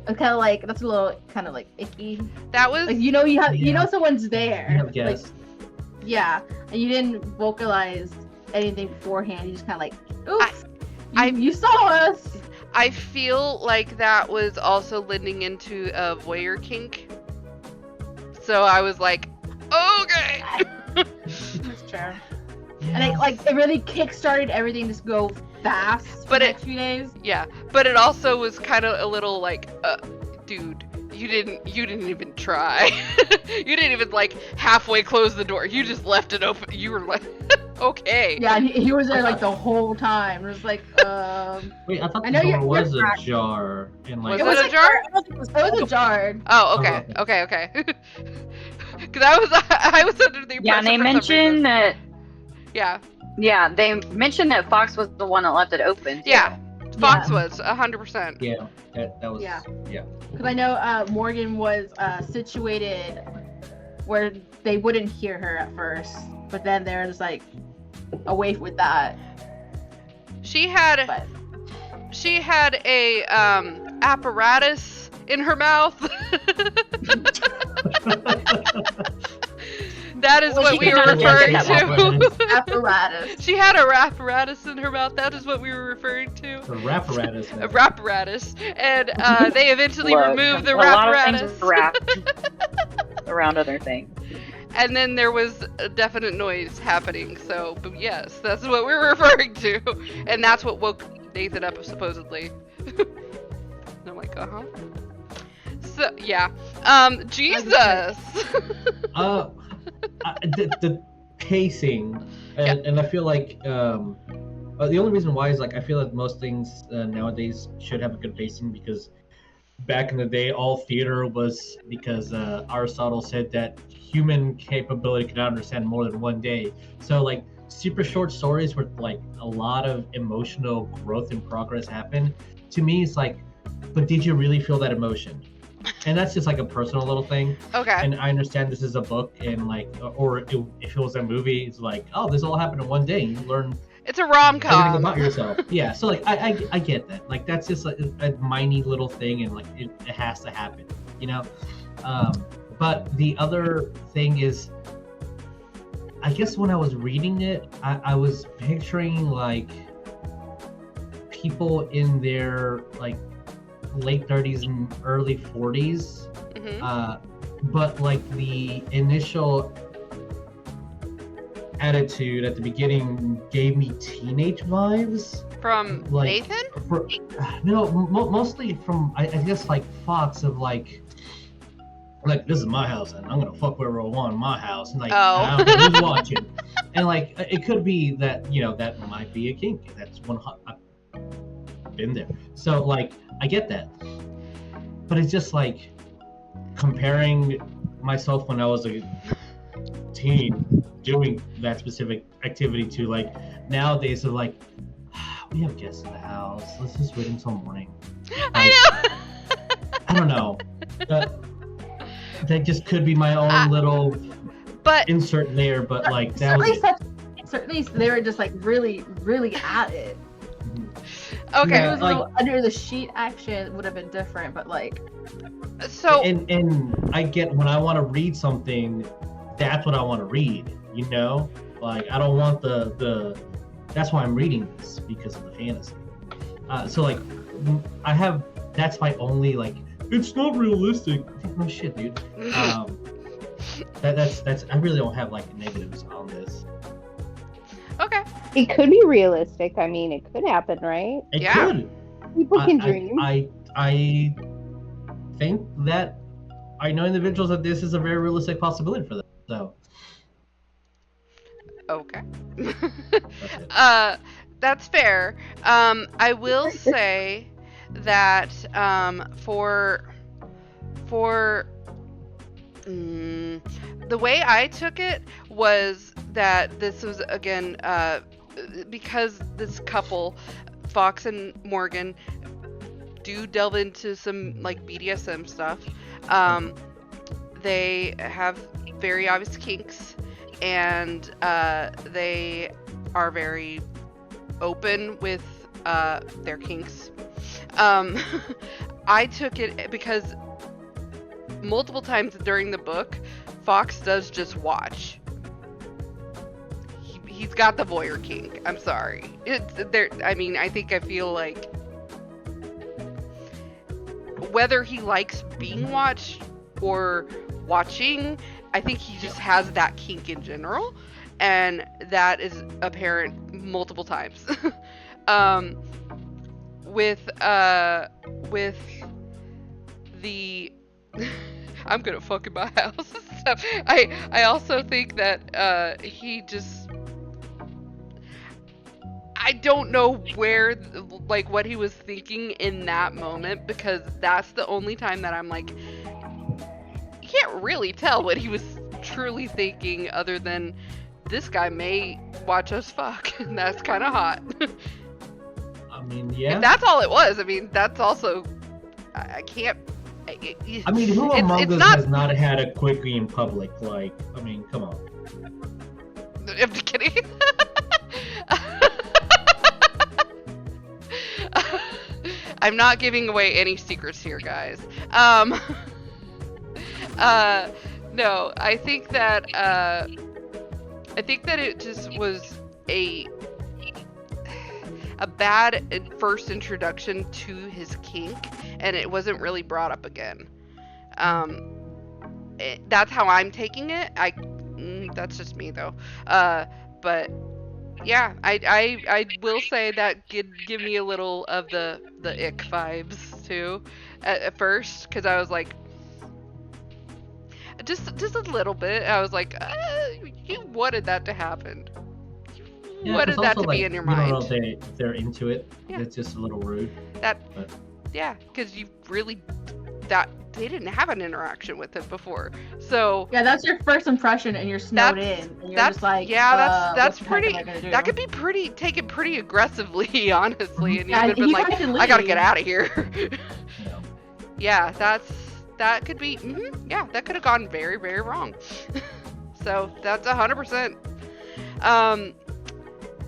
It's kind of like, that's a little kind of like icky. That was like, you know someone's there. Yes. Like, yeah, and you didn't vocalize anything beforehand. He just kind of like, oops, I- you saw us. I feel like that was also lending into a voyeur kink. So I was like, okay. That's true. And it really kickstarted everything to go fast for But the it- next few days. Yeah, but it also was kind of a little like, dude, you didn't even try. You didn't even like halfway close the door. You just left it open. You were like, okay. Yeah, and he was there like the whole time. It was like, Wait, I thought I the know door you're was correct. ajar and like. Was it ajar? I don't think it was it was ajar. Oh, okay, okay. Because I was under the impression. Yeah, and they for some mentioned reason- that. Yeah, Yeah, they mentioned that Fox was the one that left it open. too. yeah. Fox was 100%. Yeah, that was. Yeah. Yeah. Because I know Morgan was situated where they wouldn't hear her at first, but then they're just like away with that. She had But a apparatus in her mouth. That is Well, what she we could were not get referring that to. apparatus. She had a apparatus in her mouth. That is what we were referring to. The apparatus. A apparatus, and they eventually Look, removed the a lot of apparatus. things wrapped around other things. And then there was a definite noise happening. So, but yes, that's what we were referring to, and that's what woke Nathan up supposedly. And I'm like, So yeah, Jesus. The pacing, and I feel like the only reason why is like I feel like most things nowadays should have a good pacing because back in the day all theater was because Aristotle said that human capability could not understand more than one day. So like super short stories where like a lot of emotional growth and progress happen. To me, it's like, but did you really feel that emotion? And that's just like a personal little thing. Okay. And I understand this is a book, and like, or if it was a movie, it's like, oh, this all happened in one day. You learn It's a everything rom-com. about yourself. Yeah. So like, I get that. Like, that's just like a minute little thing, and like it has to happen, you know. But the other thing is, I guess when I was reading it, I was picturing like people in their like late 30s and early 40s, but like the initial attitude at the beginning gave me teenage vibes. From Like, Nathan? Mostly from I guess like Fox of like this is my house and I'm gonna fuck whoever I want in my house, and like I don't know who's watching, and like it could be that, you know, that might be a kink. That's one I've been there, so like I get that, but it's just like comparing myself when I was a teen doing that specific activity to like nowadays of like, we have guests in the house, let's just wait until morning. I know. I don't know. That just could be my own little But insert there, but like that was certainly they were just like really at it. If okay. it was a like- little under the sheet action, it would have been different, but like So and I get when I want to read something, that's what I want to read, you know? Like I don't want the that's why I'm reading this, because of the fantasy. So like that's my only like, it's not realistic. No shit, dude. That's I really don't have like negatives on this. okay. It could be realistic. I mean, it could happen, right? It Yeah. could. People can dream. I think that I know individuals that this is a very realistic possibility for them. So Okay. that's it. That's fair. I will say that the way I took it was that this was again because this couple, Fox and Morgan, do delve into some like BDSM stuff. They have very obvious kinks, and they are very open with their kinks. I took it because multiple times during the book, Fox does just watch. He's got the voyeur kink. I'm sorry. It's there. I mean, I feel like whether he likes being watched or watching, I think he just has that kink in general, and that is apparent multiple times. With the I'm gonna fuck in my house and stuff. I also think that he just, I don't know where, like, what he was thinking in that moment, because that's the only time that I'm like, you can't really tell what he was truly thinking, other than this guy may watch us fuck, and that's kind of hot. I mean, yeah. If that's all it was, I mean, that's also, I can't. I mean, who among it's us not, has not had a quickie in public? Like, I mean, come on. I'm just kidding. I'm not giving away any secrets here, guys. No, I think that it just was a bad first introduction to his kink, and it wasn't really brought up again. That's how I'm taking it. That's just me though. But yeah, I will say that give me a little of the ick vibes too at first, because I was like, just a little bit. I was like, you wanted that to happen. You wanted that to be in your mind. You don't know if they're into it. Yeah. It's just a little rude. Yeah, because you really, that they didn't have an interaction with it before. So Yeah, that's your first impression, and you're snowed in. And you're just like, that's what the heck pretty. am I gonna do? That could be taken pretty aggressively, honestly, and you Yeah, would have been you like, had to I gotta leave. get out of here. Yeah. Yeah, that could be. Yeah, that could have gone very, very wrong. So that's 100%.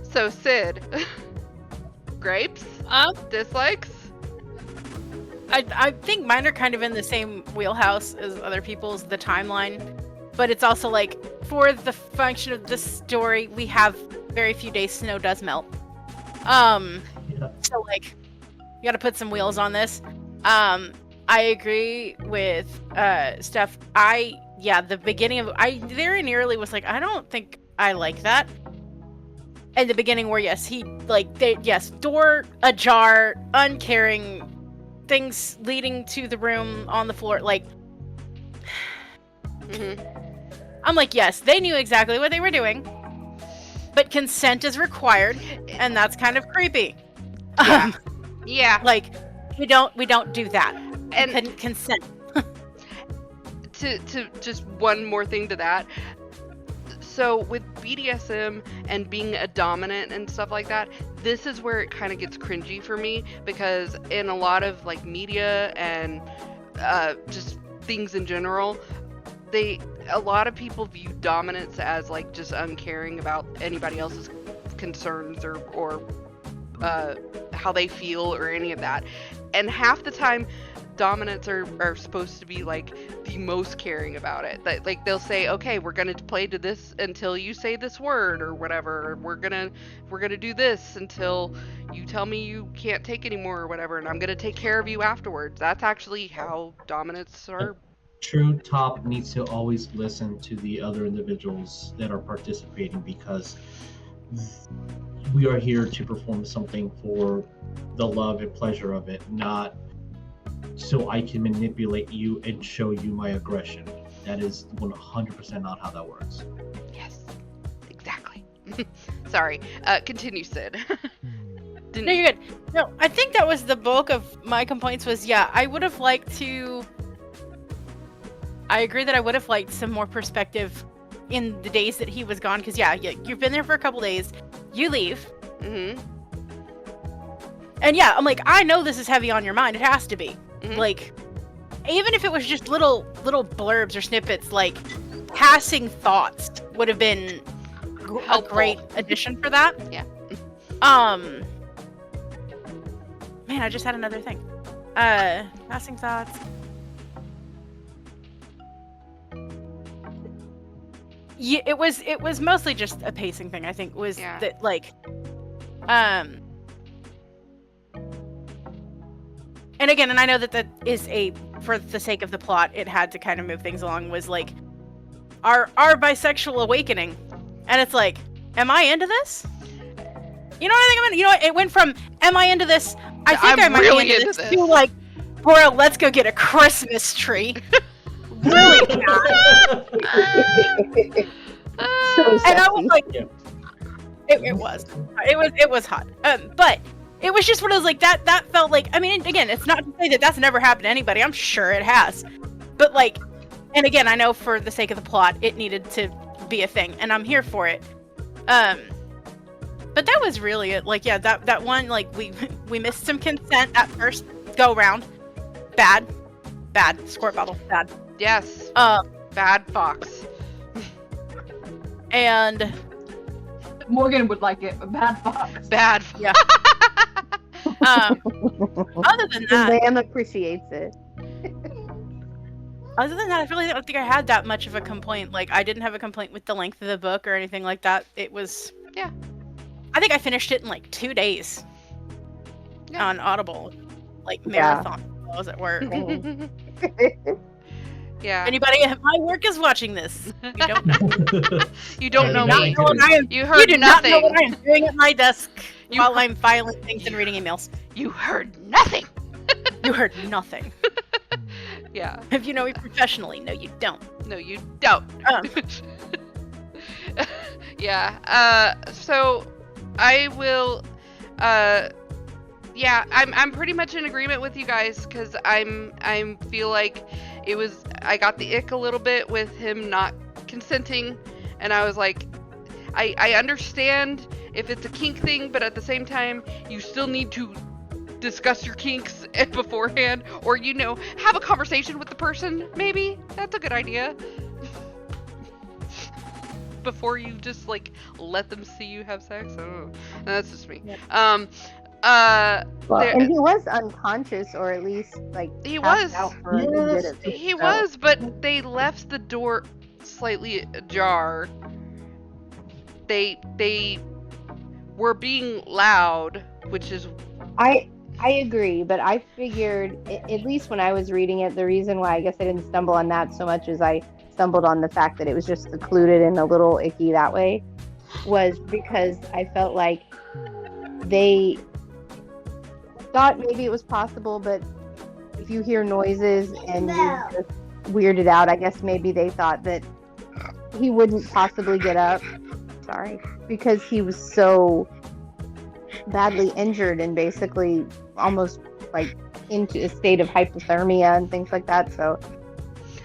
So Sid, grapes, dislikes. I think mine are kind of in the same wheelhouse as other people's, the timeline. But it's also like, for the function of this story, we have very few days snow does melt. So like, you gotta put some wheels on this. I agree with Steph. The beginning of, I very nearly was like, I don't think I like that. And the beginning where door ajar, uncaring, things leading to the room on the floor, like, I'm like, yes, they knew exactly what they were doing, but consent is required, and that's kind of creepy. Yeah. Like, we don't do that. And couldn't consent. to just one more thing to that. So with BDSM and being a dominant and stuff like that, this is where it kind of gets cringy for me, because in a lot of like media and just things in general, a lot of people view dominance as like just uncaring about anybody else's concerns or how they feel or any of that. And half the time, dominants are supposed to be like the most caring about it. Like they'll say, okay, we're gonna play to this until you say this word or whatever. Or we're gonna do this until you tell me you can't take anymore or whatever, and I'm gonna take care of you afterwards. That's actually how dominants are. True top needs to always listen to the other individuals that are participating, because we are here to perform something for the love and pleasure of it, not so I can manipulate you and show you my aggression. That is 100% not how that works. Yes, exactly. Sorry. Continue, Sid. No, you're good. No, I think that was the bulk of my complaints was, I would have liked to... I agree that I would have liked some more perspective in the days that he was gone, because you've been there for a couple days, you leave. Mm-hmm. And I'm like, I know this is heavy on your mind, it has to be. Mm-hmm. Like, even if it was just little blurbs or snippets, like passing thoughts would have been a great addition for that. Yeah. Man, I just had another thing. Passing thoughts. Yeah, it was mostly just a pacing thing. I think was Yeah. that like, and again, and I know that is for the sake of the plot, it had to kind of move things along. Was like our bisexual awakening, and it's like, am I into this? You know what I think? You know, what? It went from am I into this? I think I might really be into into this this. to like, Bora, let's go get a Christmas tree. Really not. So And I was sexy. like, Yeah. it was hot. But it was just one of those like that felt like, I mean, again, it's not to say that that's never happened to anybody. I'm sure it has. But like, and again, I know for the sake of the plot, it needed to be a thing, and I'm here for it. But that was really it. Like, yeah, that one, like, we missed some consent at first go round. Bad. Squirt bottle. Bad. Yes. Um, Bad fox. and Morgan would like it, but bad fox. Bad fox. Yeah. Other than that, Sam appreciates it. I really don't think I had that much of a complaint. Like, I didn't have a complaint with the length of the book or anything like that. It was, Yeah. I think I finished it in like 2 days Yeah. on Audible, like Yeah. marathon. while I was at work. Yeah. Anybody at my work is watching this. You don't know. You don't know Yeah, me. not What I am, You you heard do not know nothing. what I am doing at my desk You while heard- I'm filing things and reading emails. You heard nothing. You heard nothing. Yeah. If you know me professionally, no, you don't. No, you don't. Um, Yeah. So I will. Yeah. I'm pretty much in agreement with you guys because I feel like I got the ick a little bit with him not consenting, and I was like, I understand if it's a kink thing, but at the same time, you still need to discuss your kinks beforehand, or have a conversation with the person. Maybe that's a good idea. Before you just like let them see you have sex. I don't know. That's just me. Yeah. Well, There- and he was unconscious, or at least like He passed was. out for a good bit of He so- was, but they left the door slightly ajar. They were being loud, which is I agree, but I figured, at least when I was reading it, the reason why I guess I didn't stumble on that so much as I stumbled on the fact that it was just secluded and a little icky that way, was because I felt like they thought maybe it was possible, but if you hear noises and you're just weirded out, I guess maybe they thought that he wouldn't possibly get up. Sorry, because he was so badly injured and basically almost like into a state of hypothermia and things like that. So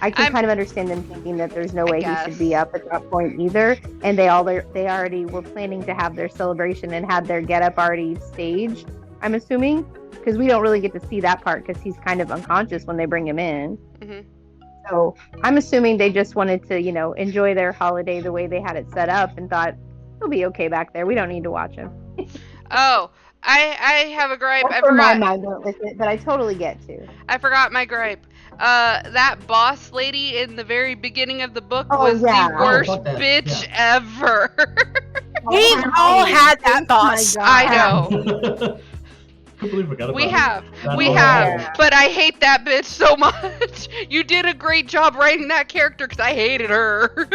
I can I'm- kind of understand them thinking that there's no way he guess. should be up at that point either. And they already were planning to have their celebration and had their get up already staged, I'm assuming, because we don't really get to see that part because he's kind of unconscious when they bring him in. Mhm. So I'm assuming they just wanted to, enjoy their holiday the way they had it set up and thought he'll be okay back there. We don't need to watch him. Oh, I have a gripe. I That's where my forgot. mind went with it, but I totally get to. I forgot my gripe. That boss lady in the very beginning of the book Oh, was yeah. the Oh, worst fuck that. bitch ever. We've all had that boss. I know. I completely forgot about We it. have. That We whole- have. But I hate that bitch so much. You did a great job writing that character because I hated her.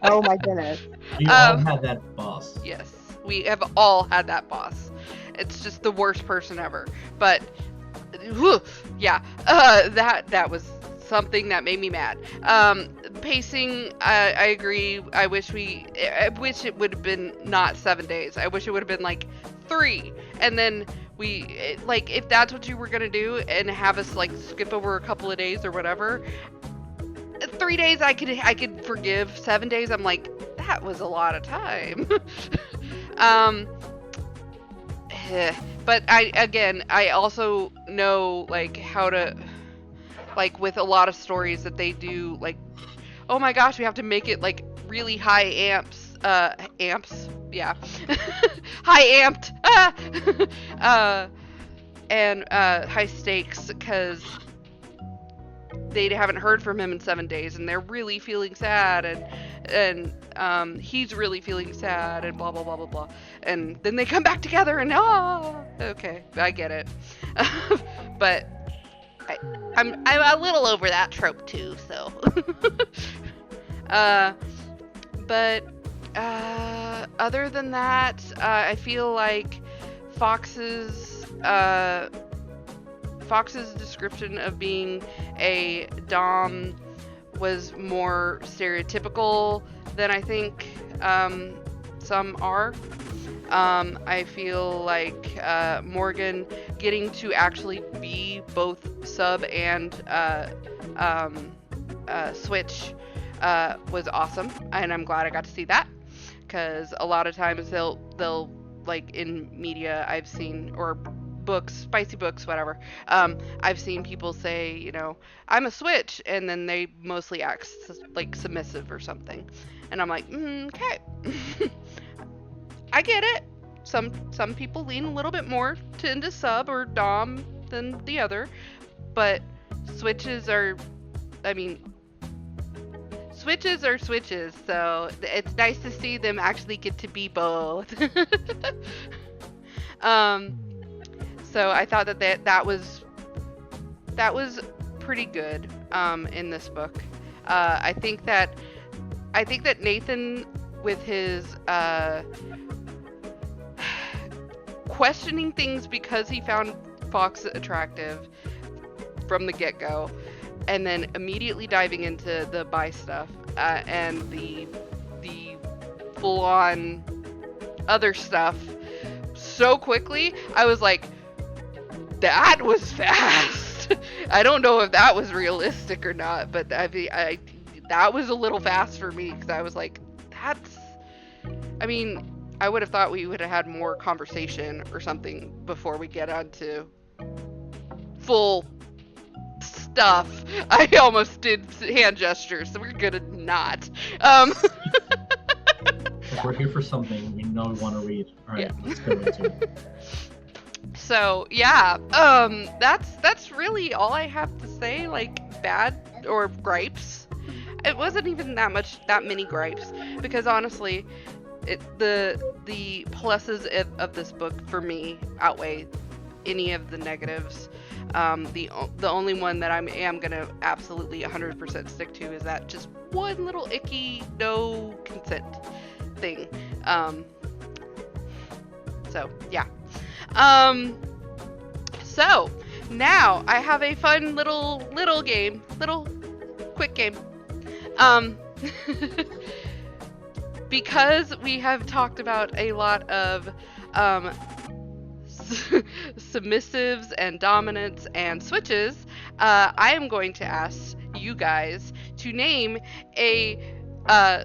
Oh my goodness. We all Um, had that boss. Yes, we have all had that boss. It's just the worst person ever. But, whew, yeah, that was something that made me mad. Pacing, I agree. I wish it would have been not 7 days. I wish it would have been like 3, and then if that's what you were gonna do and have us like skip over a couple of days or whatever. 3 days I could forgive. 7 days I'm like, that was a lot of time. But I also know like how to, like with a lot of stories that they do, like, oh my gosh, we have to make it like really high amps, yeah, high amped, and high stakes because they haven't heard from him in 7 days and they're really feeling sad, and and he's really feeling sad and blah blah blah blah blah, and then they come back together and okay, I get it. But I'm a little over that trope too, so. But other than that, I feel like Fox's description of being a dom was more stereotypical than I think some are. I feel like Morgan getting to actually be both sub and switch was awesome, and I'm glad I got to see that, because a lot of times they'll like in media I've seen, or books, spicy books, whatever, I've seen people say, you know, I'm a switch, and then they mostly act like submissive or something, and I'm like, okay. I get it. Some people lean a little bit more into sub or dom than the other, but switches are switches, so it's nice to see them actually get to be both. So I thought that was pretty good in this book. I think that Nathan, with his questioning things because he found Fox attractive from the get-go, and then immediately diving into the bi stuff and the full-on other stuff so quickly, I was like, that was fast. I don't know if that was realistic or not, but that was a little fast for me, because I was like, I would have thought we would have had more conversation or something before we get onto full stuff. I almost did hand gestures, so we're gonna not. We're here for something we know we want to read. All right, Yeah. let's go into it. So yeah, that's really all I have to say. Like, bad or gripes. It wasn't even that many gripes, because honestly, the pluses of this book for me outweigh any of the negatives. The only one that I am gonna absolutely 100% stick to is that just one little icky no consent thing. So yeah. So now I have a fun little game, quick game. Because we have talked about a lot of submissives and dominants and switches, I am going to ask you guys to name a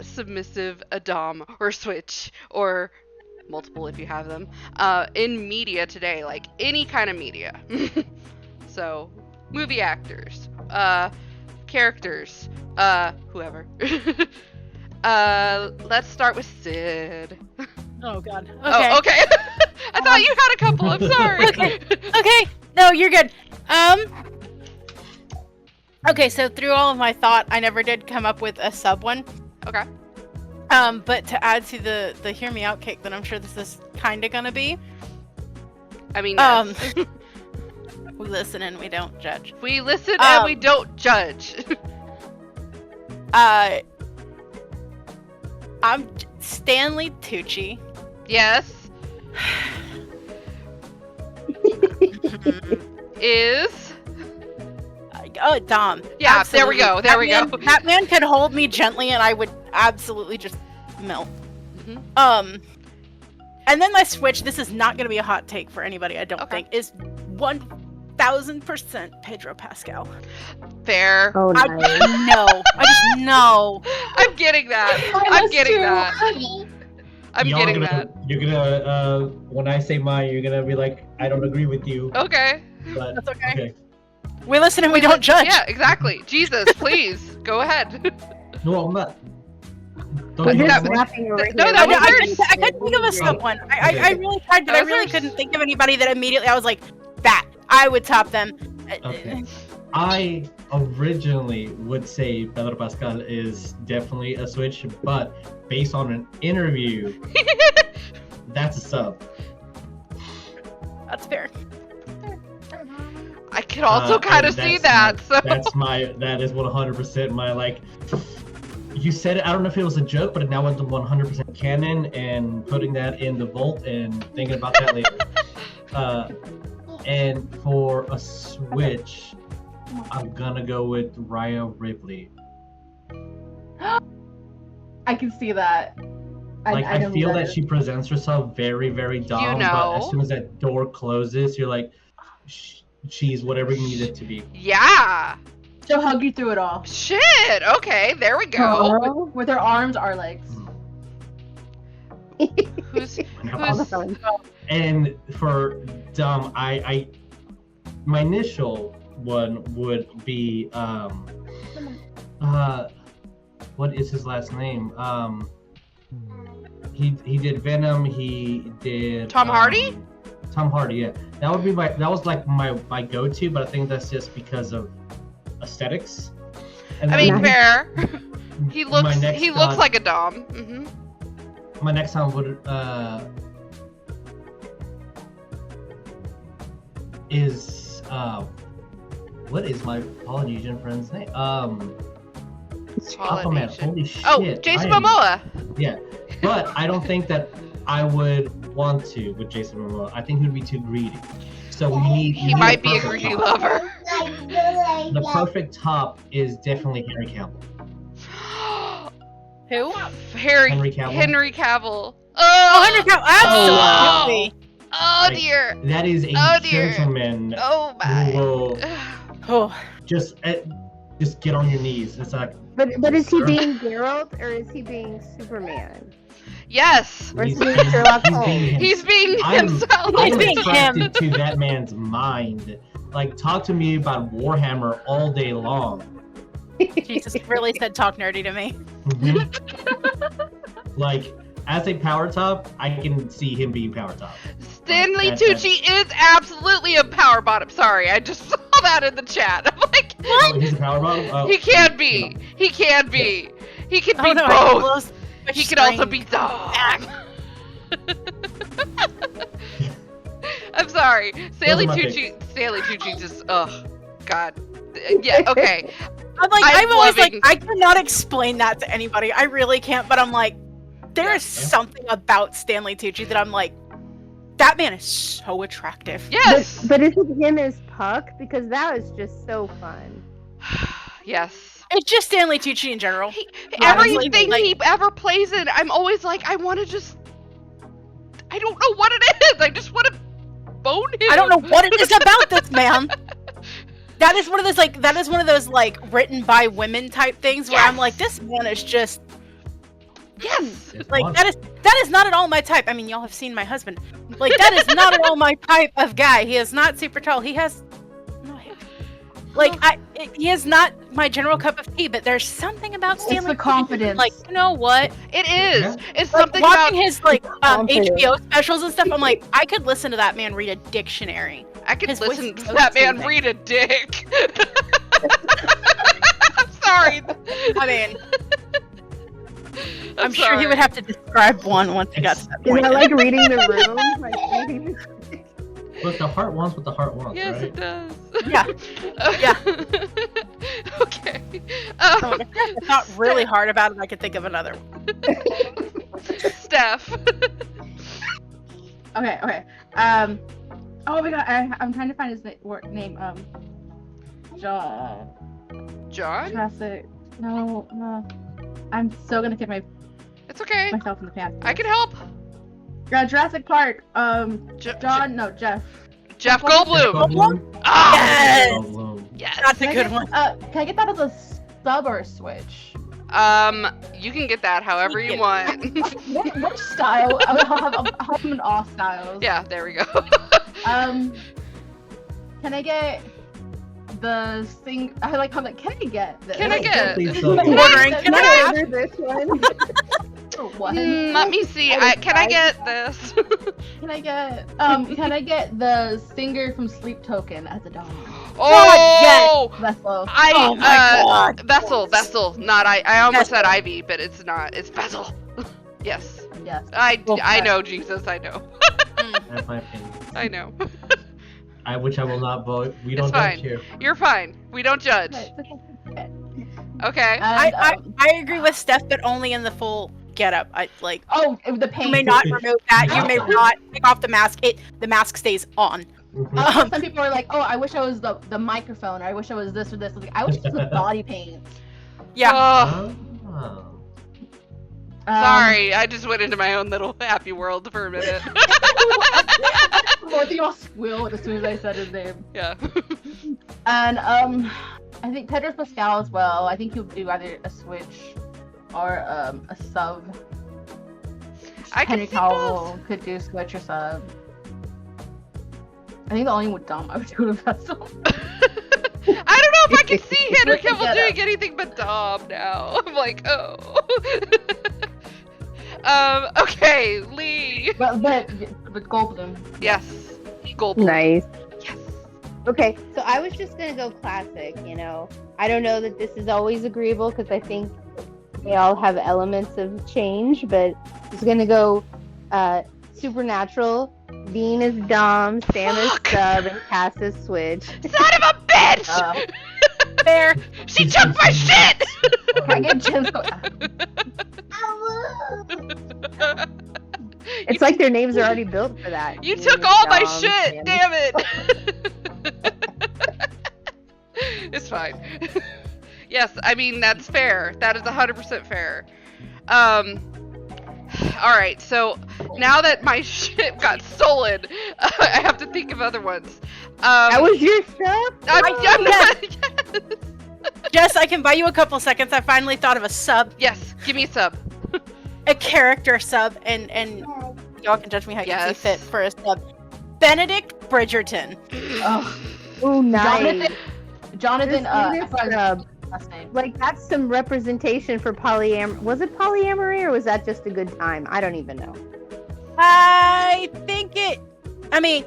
submissive, a dom, or switch, or multiple if you have them, in media today, like any kind of media. So, movie actors, characters, whoever. Let's start with Sid. Oh god. Okay. Oh, okay. I thought you had a couple. I'm sorry. Okay. No, you're good. Okay, so through all of my thought, I never did come up with a sub one. Okay. But to add to the hear me out cake that I'm sure this is kind of gonna be. I mean, yes. We listen and we don't judge. We listen and we don't judge. I'm Stanley Tucci. Yes. Is. Dom. Yeah, Absolutely. there we go. That man could hold me gently and I would absolutely just melt. Mm-hmm. And then my switch, this is not going to be a hot take for anybody, I don't Okay. think, is 1000% Pedro Pascal. Fair. Oh, I nice. just know. I just know. I'm getting that. I'm getting that. I'm Y'all getting gonna, that. You're gonna, when I say mine, you're gonna be like, I don't agree with you. Okay. But, That's okay. We listen and we don't judge. Yeah, exactly. Jesus, please go ahead. No, I'm not. We're Don't you just know what? laughing over No, here. that was I hers. couldn't think of a sub one. I really tried, but That I was really hers. couldn't think of anybody that immediately I was like, that I would top them. Okay. I originally would say Pedro Pascal is definitely a switch, but based on an interview, that's a sub. That's fair. I can also kind of see that. So That is 100% my like. You said it. I don't know if it was a joke, but it now went to 100% canon, and putting that in the vault and thinking about that later. And for a switch, I'm gonna go with Rhea Ripley. I can see that. I know feel who that is. she presents herself very, very dumb, but as soon as that door closes, you're like, she's whatever you need it to be. yeah. She'll hug you through it all. Shit. Okay, there we go. With her arms, our legs. Who's All the fun. And for dumb, my initial one would be what is his last name? He did Venom. He did Tom Hardy? Tom Hardy, yeah. That was like my go-to, but I think that's just because of aesthetics. And I then mean, fair. He my looks next looks thought- like a dom. Hmm. my next one would is what is my Polynesian friend's name? Aquaman. Polynesian. Holy shit. Oh, Jason I am- Momoa. Yeah, but I don't think that I would want to with Jason Momoa. I think he would be too greedy. So we need. He might be a greedy lover. The perfect top is definitely Henry Cavill. Who? Henry Cavill. Henry Cavill. Oh, Oh, Henry Cavill. Absolutely. oh Like, dear. That is a Oh, dear. gentleman Oh who my. will Oh. just get on your knees. It's like But is he Sure. being Geralt or is he being Superman? Yes. Or is he's he being Sherlock being Holmes? him. He's being I'm- himself. I'm being him. attracted to that man's mind. Like, talk to me about Warhammer all day long. Jesus really said talk nerdy to me. Mhm. Like, as a power top, I can see him being power top. Stanley That- that's- Tucci is absolutely a power bottom. Sorry, I just saw that in the chat. I'm like, Oh, he's a power bottom? Oh. he can be. He can be. He can be Oh no, both. He can also be dom. I'm sorry. Stanley my Tucci just, oh, God. Yeah, okay. I'm like, I'm I'm always loving- like, I cannot explain that to anybody. I really can't. But I'm like, there is something about Stanley Tucci that I'm like, that man is so attractive. Yes. But is it him as Puck? Because that was just so fun. Yes. It's just Stanley Tucci in general. Everything Honestly, like- he ever plays in, I'm always like, I want to just, I don't know what it is. I just want to bone him. I don't know what it is about this man. That is one of those written by women type things where I'm like, this man is just Yes. It's like fun. that is not at all my type. I mean, y'all have seen my husband. Like that is not at all my type of guy. He is not super tall. He has no hair. Like he is not my general cup of tea. But there's something about It's Stanley. the confidence. Like, you know what? It is. Yeah. It's Like, something about, watching his Confidence. HBO specials and stuff. I'm like, I could listen to that man read a dictionary. I could his voice listen is to so that man soothing. read a dick. I'm sorry. I mean, I'm sure he would have to describe one once he got to that Is point. that like reading the room? Like reading But the heart wants what the heart wants, Yes, right? it does. Yeah. Yeah. Okay. Oh, if I thought really hard about it, I could think of another one. Steph. Okay. Oh my god, I'm trying to find his name. John. John? Jurassic. No. I'm so gonna kick It's okay. myself in the pants. I can help. Jurassic Park. Jeff Jeff. Goldblum. Ah! Yes! Goldblum. Yes. That's a good one. Can I get that as a sub or a switch? You can get that however you want. Which style? I'll have them in all styles. Yeah, there we go. Can I get the thing? I'm like, can I get this? Can I get- Please don't. Ordering. Can Can I I have order this one? what? Let me see. Can I get this? Can I get the singer from Sleep Token as a dog? Oh, Vessel. Oh my God. Vessel, not I almost said Vessel. Ivy, but it's not. It's Vessel. Yes, Yes. I Okay. know, Jesus, I know. That's my opinion. I know. Which I will not vote. We don't fine. judge here. You're fine. We don't judge. It's okay. Okay. And, I agree with Steph, but only in the full getup. I like. oh, the You paint. may not remove that. You may not take off the mask. The mask stays on. Mhm. Some people are like, oh, I wish I was the microphone, or I wish I was this or this. Like, I wish it was the body paint. Yeah. Oh, Oh. sorry. I just went into my own little happy world for a minute. I think I'll squill as soon as I said his name. Yeah. And I think Pedro Pascal as well. I think he'll do either a switch or a sub. I can Henry see Cavill could do switch or sub. I think the only with Dom I would do a Vessel. I don't know if I can see Henry Look at Cavill that. doing anything but Dom now. I'm like, oh. Okay, Lee. but Goldblum. Yes. Gold. Nice. Yes. Okay, so I was just gonna go classic. I don't know that this is always agreeable because I think they all have elements of change, but I was gonna go Supernatural. Dean is Dom, Sam is Fuck. Sub, and Cass is Switch. Son of a bitch! There. She took my shit! Can I get Jim's It's like their names are already built for that. You Dean took is all my Dom, shit! Sam Damn it! It's fine. Yes, I mean, that's fair. That is 100% fair. Alright, so now that my shit got stolen, I have to think of other ones. That was your stuff? I'm not. Jess, I can buy you a couple seconds. I finally thought of a sub, Yes, give me a sub. a character sub, and y'all can judge me how you Yes. see fit for a sub. Benedict Bridgerton. Ooh, nice. Jonathan. I This forgot his sub. last name. Like, that's some representation for polyamory. Was it polyamory or was that just a good time? I don't even know. I think it. I mean,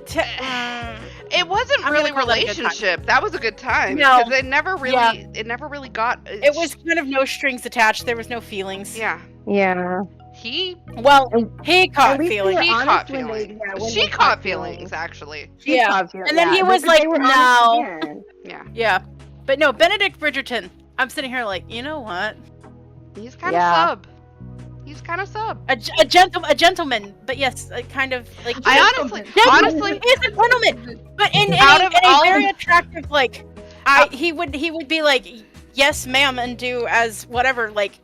It wasn't I'm really gonna call that a good time. relationship. That was a good time No. because it never really got. it was kind of no strings attached. There was no feelings. Yeah. Yeah. He. Well, And- he caught At least they feelings. were He honest caught when feelings. when She they caught feelings actually. She Yeah. caught feelings. And then he yeah, was but like, they were "No." honest again. Yeah. Yeah, but no, Benedict Bridgerton. I'm sitting here like, you know what? He's kind of Yeah. sub. He's kind of sub. A gentleman, but yes, kind of like. I honestly, he's a gentleman, but in Out a of all very the- attractive like. He would be like, yes, ma'am, and do as whatever, like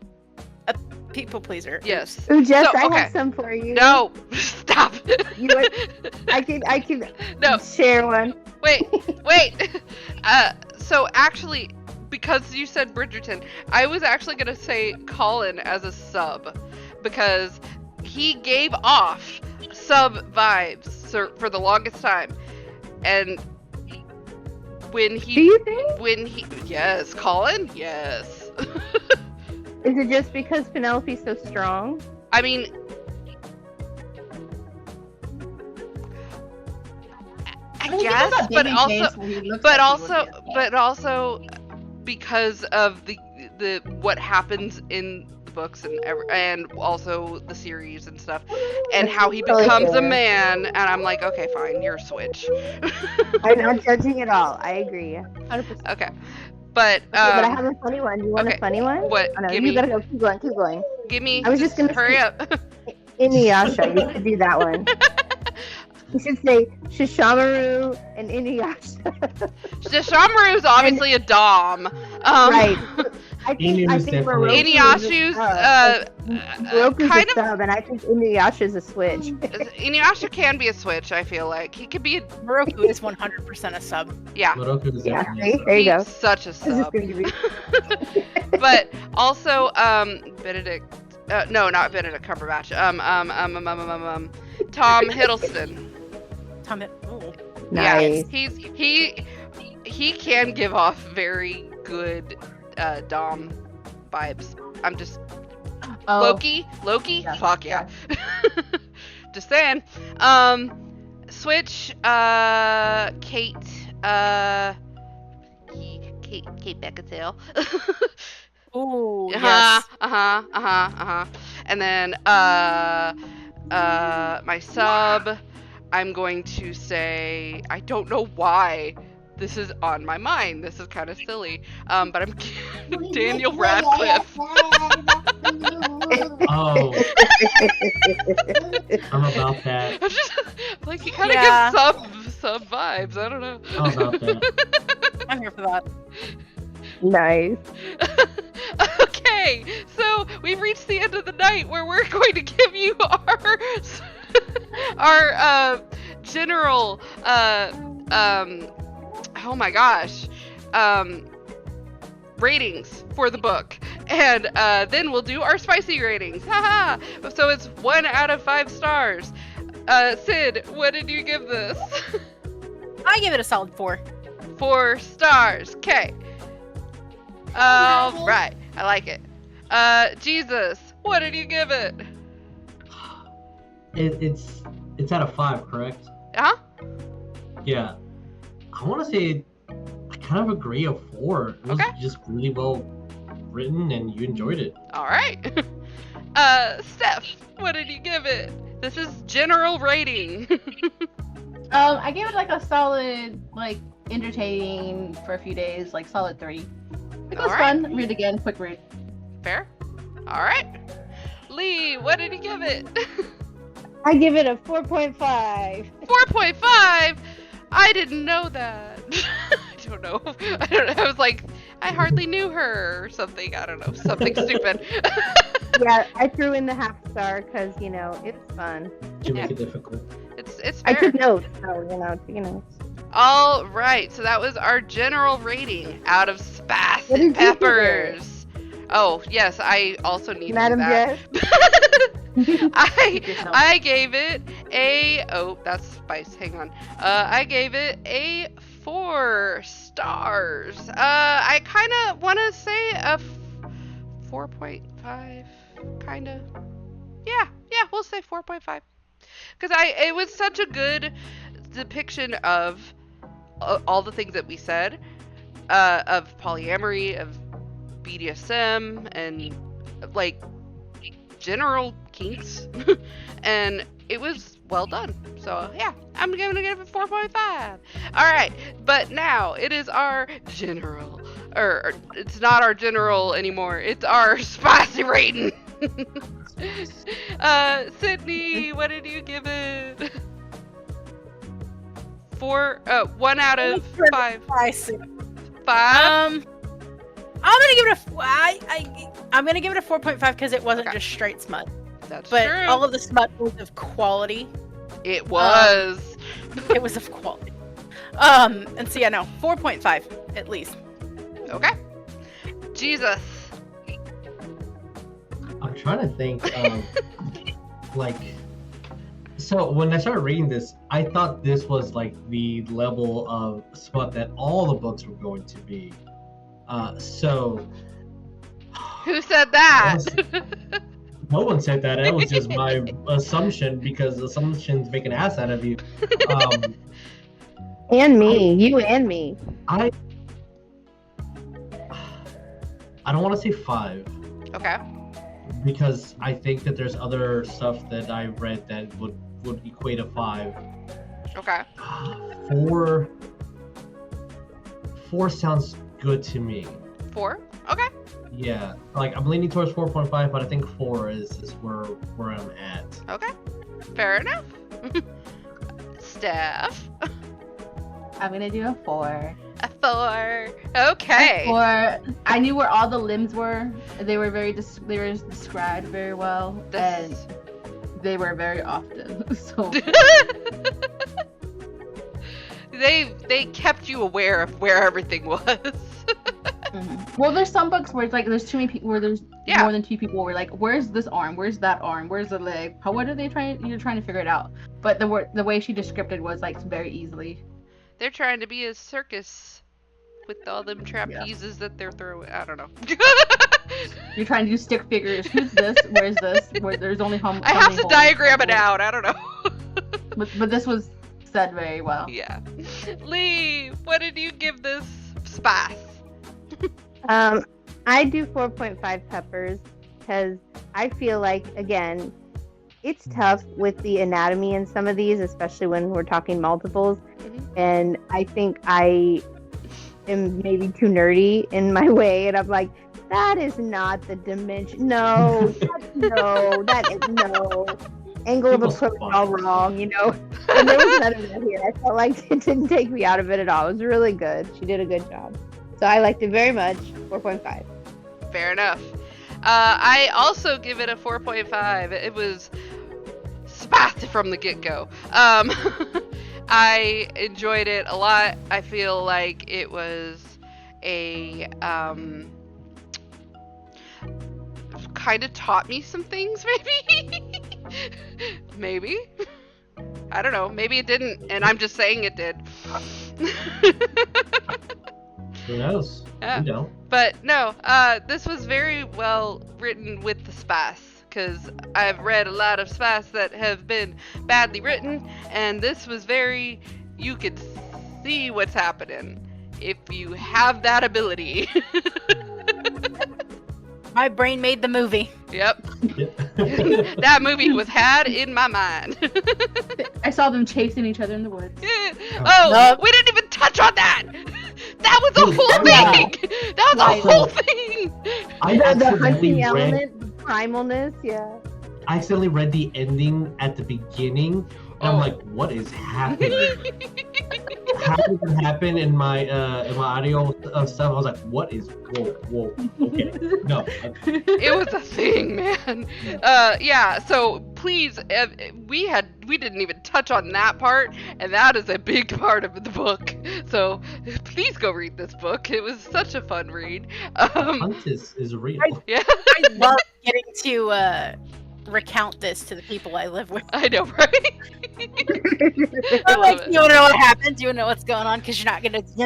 a people pleaser. yes. Ooh, Jess, So, I okay. have some for you. No, stop. You I can No, share one. wait. So actually, because you said Bridgerton, I was actually gonna say Colin as a sub because he gave off sub vibes for the longest time, and when Do you think? yes, Colin, yes. Is it just because Penelope's so strong? I mean, I mean, he guess, has that but baby also, face where he looks but like he also, would be. but also, because of the what happens in the books and also the series and stuff, and how he Totally becomes a fair. man, and I'm like, okay, fine, you're a switch. I'm not judging at all. I agree. 100%. Okay, but But I have a funny one. You want okay, a funny one? what? Oh, no, Give you me, gotta go. Keep going. Keep going. give me. I was just gonna hurry say- up. Inuyasha. You should do that one. You should say Shishamaru and Inuyasha. Shishamaru's obviously a dom. Right. I Inu's think definitely- Moroku Inuyashu's Moroku's kind a sub, and I think Inuyasha's a switch. Inuyasha can be a switch. I feel like he could be a Moroku is 100% a sub. yeah. Moroku is Yeah, definitely a sub. there you go. He's such a This is sub. going to be. But also Benedict. No, not Benedict Cumberbatch. Tom Hiddleston. Oh. Nice. Yeah, he can give off very good Dom vibes. I'm just Oh, Loki. Yeah. Fuck yeah. Just saying. Switch. Kate. Kate Beckinsale. Ooh, yes. And then my sub, I'm going to say, I don't know why this is on my mind. This is kind of silly. But I'm Daniel Radcliffe. Oh, I'm about that. I'm just like, he kind of Yeah. gives sub vibes. I don't know. I'm about that. I'm here for that. Nice. Okay, so we've reached the end of the night where we're going to give you our general oh my gosh, ratings for the book, and then we'll do our spicy ratings. Haha. So it's 1 out of 5 stars. Sid, what did you give this? I give it a solid 4. 4 stars. Okay. All right, I like it. Jesus, what did you give it? It's out of 5, correct? Huh? Yeah. I want to say I kind of agree, a 4. It was Okay. just really well written, and you enjoyed it. All right. Steph, what did you give it? This is general rating. I gave it like a solid, like entertaining for a few days, like solid 3. It was Alright. fun. Read again, quick read. Fair. All right. Lee, what did you give it? I give it a 4.5. 4.5. I didn't know that. I don't know. I was like, I hardly knew her or something. I don't know. Something stupid. Yeah, I threw in the half star because you know it's fun. To make it difficult. It's I fair. took notes, so taking notes. All right, so that was our general rating out of Spice What and did you give Peppers. Oh yes, I also need Madam to do that. Jess. I gave it a that's Spice. Hang on. I gave it a 4 stars. I kind of want to say a 4.5, kind of. Yeah, we'll say 4.5. Because it was such a good depiction of all the things that we said, of polyamory, of BDSM, and like general kinks, and it was well done. So yeah, I'm gonna give it 4.5. All right, but now it is our general, or it's not our general anymore. It's our spicy rating. Sydney, what did you give it? 1 out of 5. I see. 5. I'm gonna give it I'm gonna give it a 4.5 because it wasn't Okay. just straight smut, That's but true. all of the smut was of quality. It was. It was of quality. And so yeah, no, 4.5 at least. Okay. Jesus. I'm trying to think of like. So when I started reading this, I thought this was like the level of smut that all the books were going to be. So Who said that? no one said that. That was just my assumption because assumptions make an ass out of you. And me, you and me. I don't want to say 5 Okay. because I think that there's other stuff that I read that would equate a 5. Okay. 4 sounds good to me. 4. Okay. Yeah, like I'm leaning towards 4.5, but I think 4 is where I'm at. Okay. Fair enough. Steph. I'm gonna do a 4. A 4. Okay. Or I knew where all the limbs were. They were they were described very well, and This- they were very often. So they kept you aware of where everything was. well, there's some books where it's like there's too many people where there's Yeah. more than 2 people. Where like, where's this arm? Where's that arm? Where's the leg? What are they trying? You're trying to figure it out. But the way she described it was like very easily. They're trying to be a circus with all them trapezes that they're throwing. I don't know. You're trying to do stick figures. Who's this? Where's this? Where there's only home. I have to diagram it out. I don't know. But this was said very well. Yeah. Lee, what did you give this spice? I do 4.5 peppers because I feel like, again, it's tough with the anatomy in some of these, especially when we're talking multiples. And I think I am maybe too nerdy in my way, and I'm like, that is not the dimension. No, that is no. Angle of approach all wrong, you know. And there was none of that here. I felt like it didn't take me out of it at all. It was really good. She did a good job. So I liked it very much. 4.5. Fair enough. I also give it a 4.5. It was spicy from the get-go. I enjoyed it a lot. I feel like it was a kind of taught me some things, maybe. Maybe. I don't know. Maybe it didn't, and I'm just saying it did. Who knows? Yeah. You don't. But no, this was very well written with the spice, because I've read a lot of spice that have been badly written, and this was very, you could see what's happening if you have that ability. My brain made the movie. Yep. That movie was had in my mind. I saw them chasing each other in the woods. Oh, Nope. we didn't even touch on that! That was a whole Yeah. thing! That was a whole thing! I The accidentally hunting read. element, the primalness, yeah. I accidentally read the ending at the beginning. And I'm like, what is happening? How did it happen in my audio stuff? I was like, what is whoa? Okay, no. It was a thing, man. Yeah, so please, we didn't even touch on that part, and that is a big part of the book. So please go read this book. It was such a fun read. Hunt is real. Yeah, I love getting to recount this to the people I live with. I know, right? I I'm like, love you don't know what happens. You don't know what's going on because you're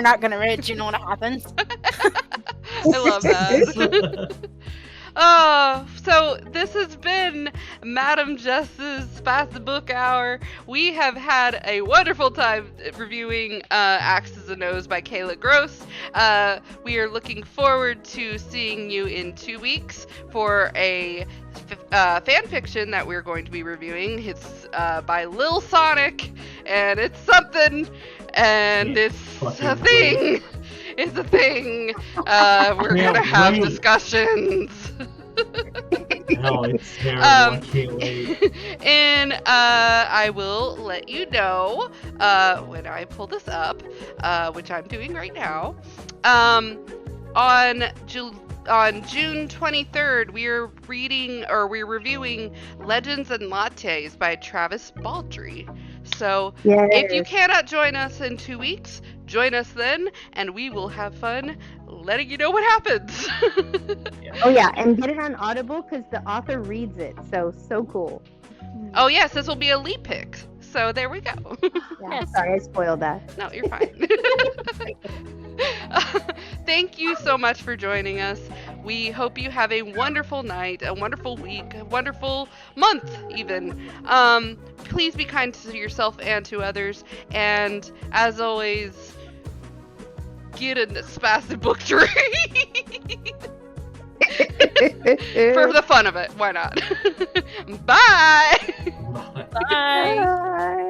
not gonna read. You know what happens. I love that. So this has been Madam Jess's Spicy Book Hour. We have had a wonderful time reviewing Axes and O's by Kayla Gross. We are looking forward to seeing you in 2 weeks for a fan fiction that we're going to be reviewing. It's by Lil Sonic, and it's something, and it's a thing. It's a thing. We're gonna have discussions. Oh, it's terrible. I can't wait. And I will let you know when I pull this up, which I'm doing right now. On June 23rd, we're reviewing Legends and Lattes by Travis Baldry. So if you cannot join us in 2 weeks, join us then, and we will have fun letting you know what happens. Oh yeah, and get it on Audible because the author reads it. So cool. Oh yes, this will be a Lee pick. So there we go. Yeah, sorry, I spoiled that. No, you're fine. Thank you so much for joining us. We hope you have a wonderful night, a wonderful week, a wonderful month even. Please be kind to yourself and to others. And as always, get a spicy book to read. For the fun of it. Why not? Bye! Bye. Bye. Bye.